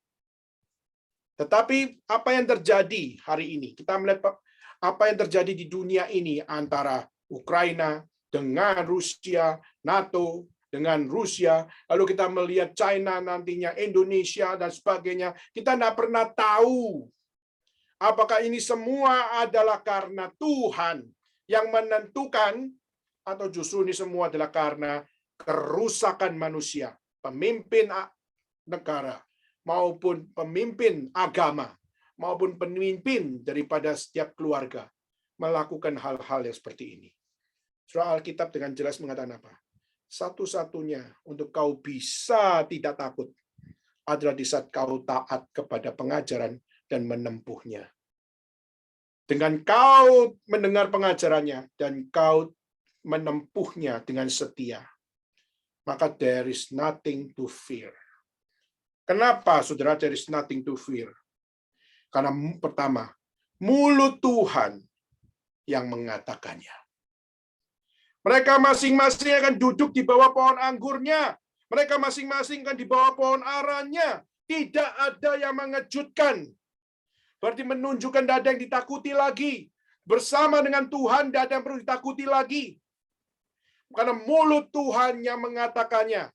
S2: Tetapi apa yang terjadi hari ini? Kita melihat apa yang terjadi di dunia ini antara Ukraina dengan Rusia, NATO dengan Rusia, lalu kita melihat China nantinya, Indonesia dan sebagainya. Kita tidak pernah tahu apakah ini semua adalah karena Tuhan yang menentukan atau justru ini semua adalah karena kerusakan manusia, pemimpin negara, maupun pemimpin agama, maupun pemimpin daripada setiap keluarga melakukan hal-hal yang seperti ini. Surah Alkitab dengan jelas mengatakan apa? Satu-satunya untuk kau bisa tidak takut adalah di saat kau taat kepada pengajaran dan menempuhnya. Dengan kau mendengar pengajarannya dan kau menempuhnya dengan setia, maka there is nothing to fear. Kenapa, saudara, there is nothing to fear? Karena pertama, mulut Tuhan yang mengatakannya. Mereka masing-masing akan duduk di bawah pohon anggurnya. Mereka masing-masing akan di bawah pohon aranya. Tidak ada yang mengejutkan. Berarti menunjukkan tidak ada yang ditakuti lagi. Bersama dengan Tuhan tidak ada yang perlu ditakuti lagi. Karena mulut Tuhan yang mengatakannya.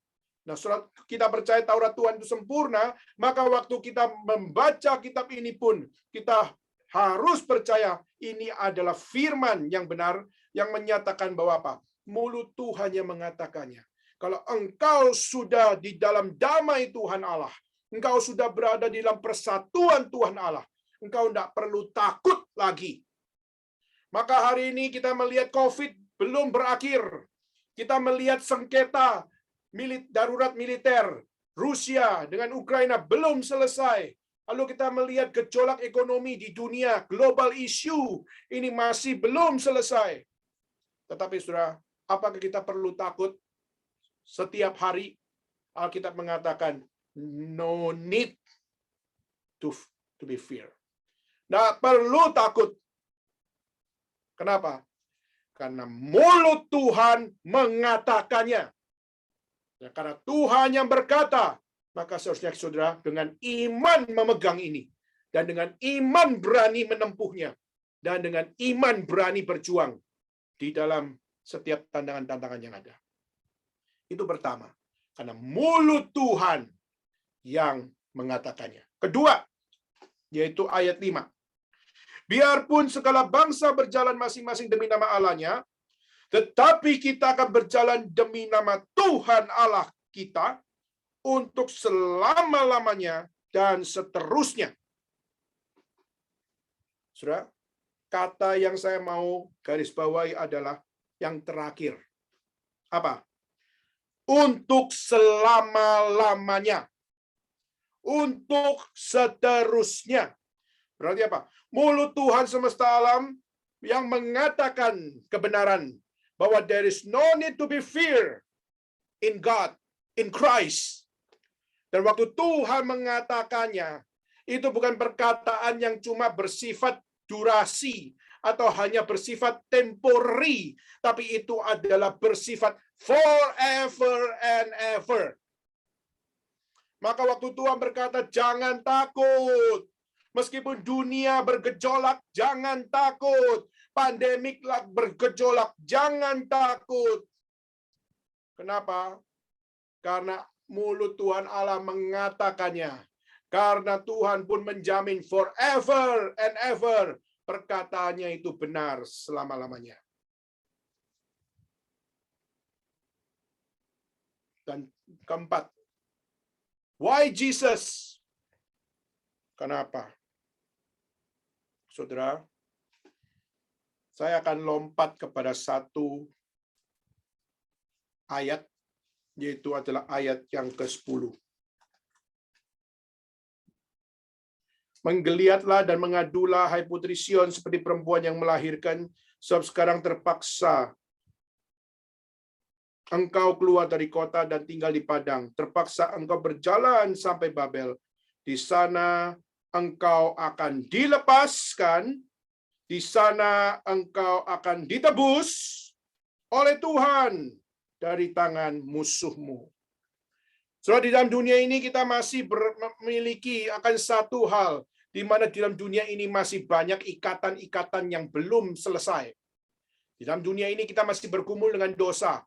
S2: Nah, surat kita percaya Taurat Tuhan itu sempurna, maka waktu kita membaca kitab ini pun kita harus percaya ini adalah firman yang benar yang menyatakan bahwa apa? Mulut Tuhan yang mengatakannya. Kalau engkau sudah di dalam damai Tuhan Allah, engkau sudah berada di dalam persatuan Tuhan Allah, engkau tidak perlu takut lagi. Maka hari ini kita melihat COVID belum berakhir. Kita melihat sengketa darurat militer Rusia dengan Ukraina belum selesai. Lalu kita melihat gejolak ekonomi di dunia, global issue, ini masih belum selesai. Tetapi saudara, apakah kita perlu takut? Setiap hari Alkitab mengatakan, no need to be fear. Nggak perlu takut. Kenapa? Karena mulut Tuhan mengatakannya. Ya, karena Tuhan yang berkata, maka seharusnya saudara dengan iman memegang ini. Dan dengan iman berani menempuhnya. Dan dengan iman berani berjuang di dalam setiap tantangan-tantangan yang ada. Itu pertama. Karena mulut Tuhan yang mengatakannya. Kedua, yaitu ayat 5. Biarpun segala bangsa berjalan masing-masing demi nama Allahnya, tetapi kita akan berjalan demi nama Tuhan Allah kita untuk selama-lamanya dan seterusnya. Saudara, kata yang saya mau garis bawahi adalah yang terakhir. Apa? Untuk selama-lamanya. Untuk seterusnya. Berarti apa? Mulut Tuhan semesta alam yang mengatakan kebenaran bahwa there is no need to be fear in God, in Christ. Dan waktu Tuhan mengatakannya, itu bukan perkataan yang cuma bersifat durasi atau hanya bersifat temporary, tapi itu adalah bersifat forever and ever. Maka waktu Tuhan berkata, jangan takut. Meskipun dunia bergejolak, jangan takut. Pandemik bergejolak, jangan takut. Kenapa? Karena mulut Tuhan Allah mengatakannya. Karena Tuhan pun menjamin forever and ever. Perkataannya itu benar selama-lamanya. Dan keempat, why Jesus? Kenapa? Saudara, saya akan lompat kepada satu ayat, yaitu adalah ayat yang ke-10. Menggeliatlah dan mengadulah, hai putri Sion, seperti perempuan yang melahirkan, sebab sekarang terpaksa engkau keluar dari kota dan tinggal di padang. Terpaksa engkau berjalan sampai Babel. Di sana engkau akan dilepaskan, di sana engkau akan ditebus oleh Tuhan dari tangan musuhmu. So, di dalam dunia ini kita masih memiliki akan satu hal, di mana di dalam dunia ini masih banyak ikatan-ikatan yang belum selesai. Di dalam dunia ini kita masih bergumul dengan dosa.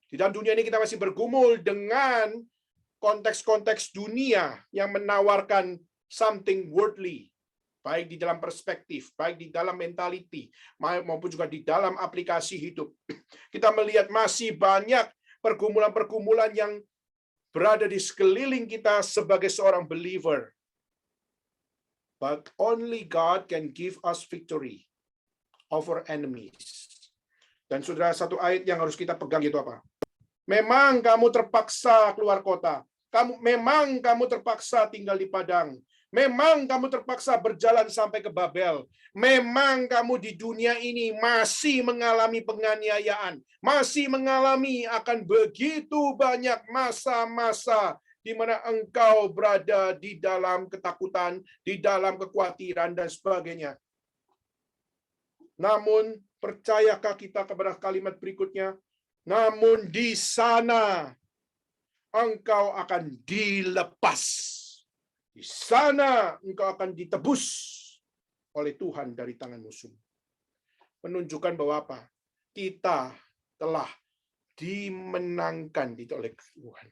S2: Di dalam dunia ini kita masih bergumul dengan konteks-konteks dunia yang menawarkan something worldly, baik di dalam perspektif, baik di dalam mentality, maupun juga di dalam aplikasi hidup. Kita melihat masih banyak pergumulan-pergumulan yang berada di sekeliling kita sebagai seorang believer. But only God can give us victory over enemies. Dan saudara, satu ayat yang harus kita pegang itu apa? Memang kamu terpaksa keluar kota. Memang kamu terpaksa tinggal di padang. Memang kamu terpaksa berjalan sampai ke Babel. Memang kamu di dunia ini masih mengalami penganiayaan. Masih mengalami akan begitu banyak masa-masa di mana engkau berada di dalam ketakutan, di dalam kekhawatiran, dan sebagainya. Namun, percayakah kita kepada kalimat berikutnya? Namun di sana engkau akan dilepas. Di sana engkau akan ditebus oleh Tuhan dari tangan musuh. Menunjukkan bahwa apa? Kita telah dimenangkan oleh Tuhan.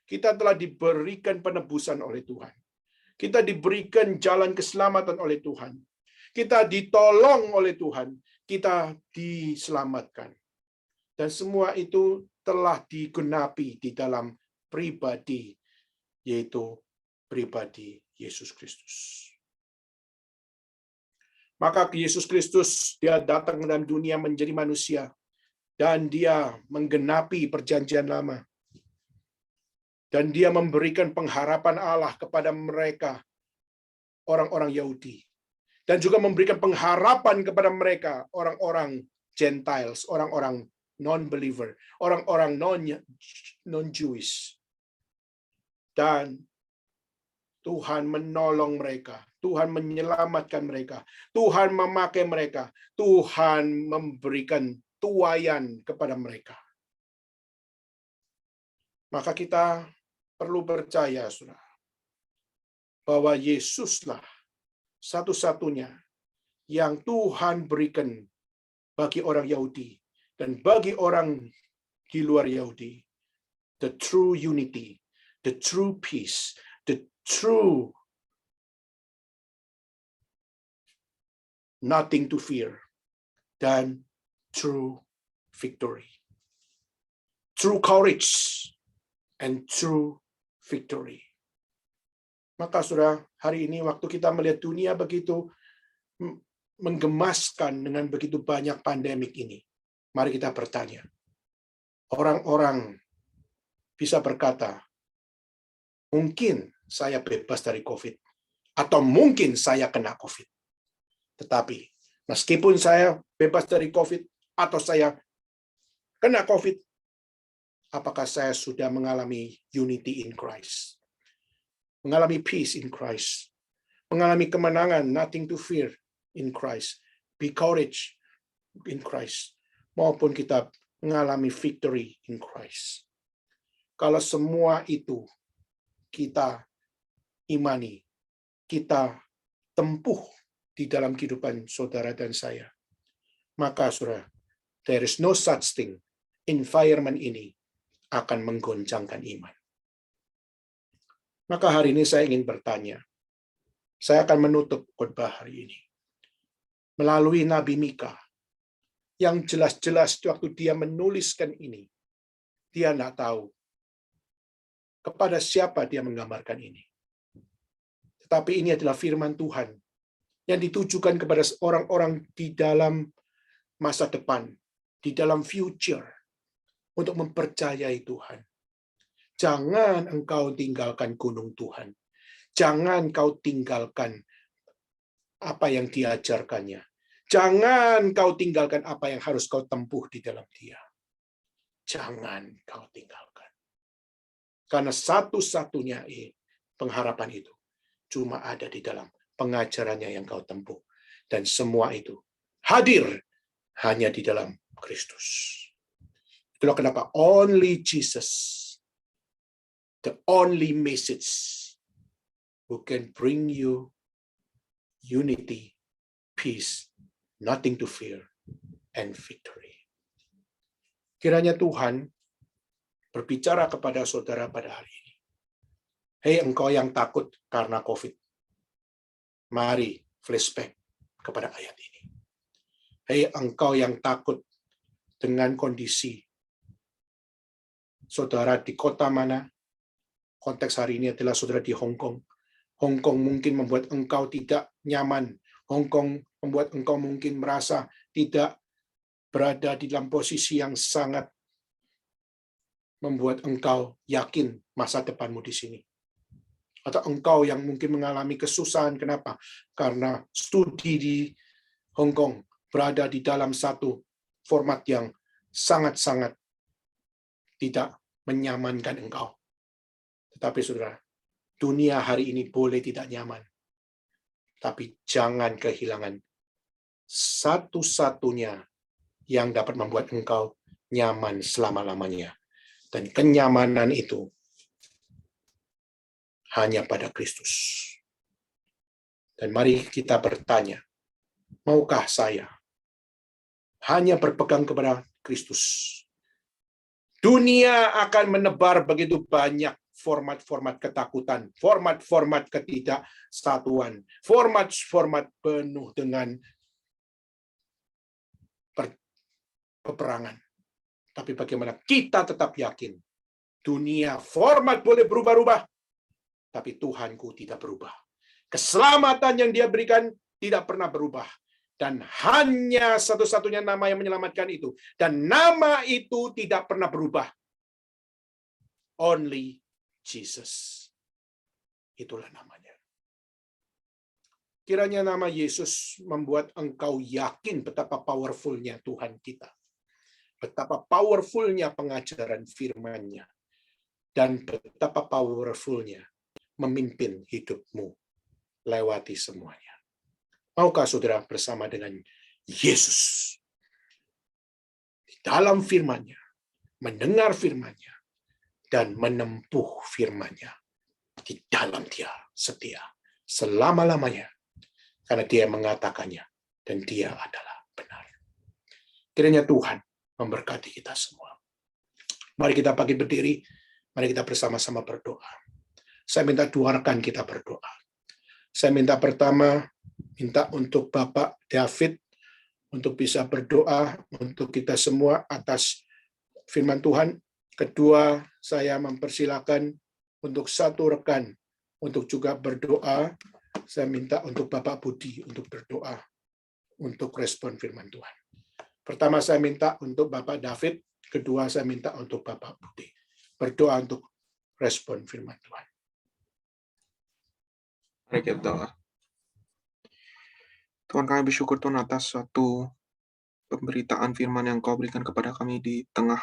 S2: Kita telah diberikan penebusan oleh Tuhan. Kita diberikan jalan keselamatan oleh Tuhan. Kita ditolong oleh Tuhan. Kita diselamatkan. Dan semua itu telah digenapi di dalam pribadi, yaitu pribadi Yesus Kristus. Maka Yesus Kristus, dia datang dalam dunia menjadi manusia, dan dia menggenapi perjanjian lama. Dan dia memberikan pengharapan Allah kepada mereka, orang-orang Yahudi. Dan juga memberikan pengharapan kepada mereka, orang-orang Gentiles, orang-orang non-believer, orang-orang non-Jewish. Dan Tuhan menolong mereka, Tuhan menyelamatkan mereka, Tuhan memakai mereka, Tuhan memberikan tuaian kepada mereka. Maka kita perlu percaya, saudara, bahwa Yesuslah satu-satunya yang Tuhan berikan bagi orang Yahudi dan bagi orang di luar Yahudi, the true unity, the true peace, the true nothing to fear, dan true victory. True courage and true victory. Maka saudara, hari ini waktu kita melihat dunia begitu menggemaskan dengan begitu banyak pandemik ini, mari kita bertanya. Orang-orang bisa berkata, mungkin saya bebas dari COVID, atau mungkin saya kena COVID. Tetapi, meskipun saya bebas dari COVID, atau saya kena COVID, apakah saya sudah mengalami unity in Christ? Mengalami peace in Christ? Mengalami kemenangan, nothing to fear in Christ? Be courage in Christ? Maupun kita mengalami victory in Christ? Kalau semua itu kita imani, kita tempuh di dalam kehidupan saudara dan saya, maka saudara, there is no such thing, environment ini akan menggoncangkan iman. Maka hari ini saya ingin bertanya, saya akan menutup khotbah hari ini melalui Nabi Mika, yang jelas-jelas waktu dia menuliskan ini, dia tidak tahu kepada siapa dia menggambarkan ini. Tetapi ini adalah firman Tuhan yang ditujukan kepada orang-orang di dalam masa depan, di dalam future, untuk mempercayai Tuhan. Jangan engkau tinggalkan gunung Tuhan. Jangan kau tinggalkan apa yang diajarkannya. Jangan kau tinggalkan apa yang harus kau tempuh di dalam dia. Jangan kau tinggalkan. Karena satu-satunya pengharapan itu cuma ada di dalam pengajarannya yang kau tempuh. Dan semua itu hadir hanya di dalam Kristus. Itulah kenapa only Jesus, the only message who can bring you unity, peace, nothing to fear, and victory. Kiranya Tuhan berbicara kepada saudara pada hari ini. Hei engkau yang takut karena COVID, mari flashback kepada ayat ini. Hei engkau yang takut dengan kondisi saudara di kota mana, konteks hari ini adalah saudara di Hong Kong. Hong Kong mungkin membuat engkau tidak nyaman. Hong Kong membuat engkau mungkin merasa tidak berada di dalam posisi yang sangat membuat engkau yakin masa depanmu di sini. Atau engkau yang mungkin mengalami kesusahan, kenapa? Karena studi di Hong Kong berada di dalam satu format yang sangat-sangat tidak menyamankan engkau. Tetapi saudara, dunia hari ini boleh tidak nyaman. Tapi jangan kehilangan satu-satunya yang dapat membuat engkau nyaman selama-lamanya. Dan kenyamanan itu hanya pada Kristus. Dan mari kita bertanya, maukah saya hanya berpegang kepada Kristus? Dunia akan menebar begitu banyak format-format ketakutan, format-format ketidaksatuan, format-format penuh dengan peperangan. Tapi bagaimana kita tetap yakin, dunia format boleh berubah-ubah, tapi Tuhanku tidak berubah. Keselamatan yang Dia berikan tidak pernah berubah. Dan hanya satu-satunya nama yang menyelamatkan itu. Dan nama itu tidak pernah berubah. Only Jesus. Itulah namanya. Kiranya nama Yesus membuat engkau yakin betapa powerful-nya Tuhan kita. Betapa powerful-nya pengajaran firman-Nya. Dan betapa powerful-nya memimpin hidupmu lewati semuanya. Maukah saudara bersama dengan Yesus di dalam firman-Nya, mendengar firman-Nya, dan menempuh firman-Nya di dalam Dia setia selama-lamanya, karena Dia mengatakannya dan Dia adalah benar. Kiranya Tuhan memberkati kita semua. Mari kita pagi berdiri, mari kita bersama-sama berdoa. Saya minta dua rekan kita berdoa. Saya minta pertama, minta untuk Bapak David untuk bisa berdoa untuk kita semua atas firman Tuhan. Kedua, saya mempersilakan untuk satu rekan untuk juga berdoa. Saya minta untuk Bapak Budi untuk berdoa untuk respon firman Tuhan. Pertama saya minta untuk Bapak David, kedua saya minta untuk Bapak Budi. Berdoa untuk respon firman Tuhan.
S4: Mari kita berdoa. Tuhan, kami bersyukur Tuhan atas suatu pemberitaan firman yang Kau berikan kepada kami di tengah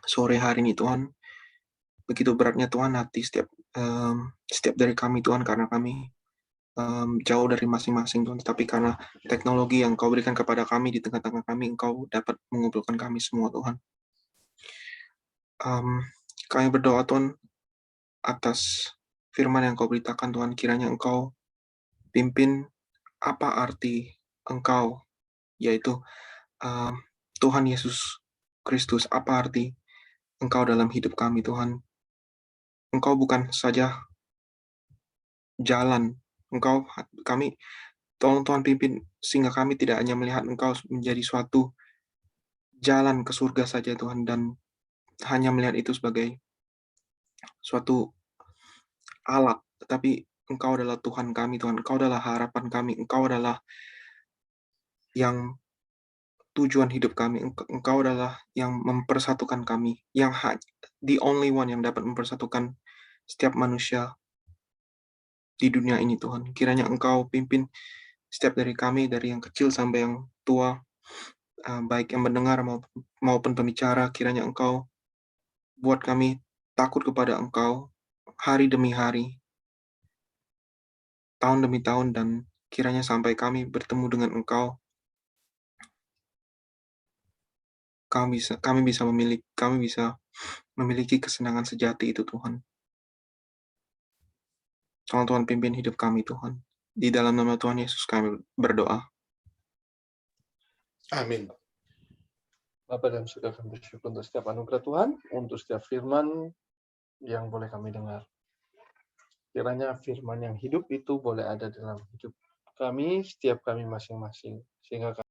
S4: sore hari ini Tuhan. Begitu beratnya Tuhan hati setiap dari kami Tuhan, karena kami jauh dari masing-masing Tuhan, tetapi karena teknologi yang Kau berikan kepada kami di tengah-tengah kami, Engkau dapat mengumpulkan kami semua Tuhan. Kami berdoa Tuhan atas firman yang Kau beritakan Tuhan, kiranya Engkau pimpin apa arti Engkau, yaitu Tuhan Yesus Kristus, apa arti Engkau dalam hidup kami Tuhan. Engkau bukan saja jalan, tolong Tuhan pimpin sehingga kami tidak hanya melihat Engkau menjadi suatu jalan ke surga saja Tuhan, dan hanya melihat itu sebagai suatu alat, tetapi Engkau adalah Tuhan kami Tuhan, Engkau adalah harapan kami, Engkau adalah yang tujuan hidup kami, Engkau adalah yang mempersatukan kami, yang the only one yang dapat mempersatukan setiap manusia di dunia ini Tuhan. Kiranya Engkau pimpin setiap dari kami, dari yang kecil sampai yang tua, baik yang mendengar maupun pembicara, kiranya Engkau buat kami takut kepada Engkau hari demi hari, tahun demi tahun, dan kiranya sampai kami bertemu dengan Engkau, kami bisa memiliki kesenangan sejati itu Tuhan. Tolong Tuhan pimpin hidup kami Tuhan. Di dalam nama Tuhan Yesus kami berdoa.
S2: Amin.
S5: Bapa dan Surga, kami bersyukur untuk setiap anugerah Tuhan, untuk setiap firman yang boleh kami dengar. Kiranya firman yang hidup itu boleh ada dalam hidup kami, setiap kami masing-masing, sehingga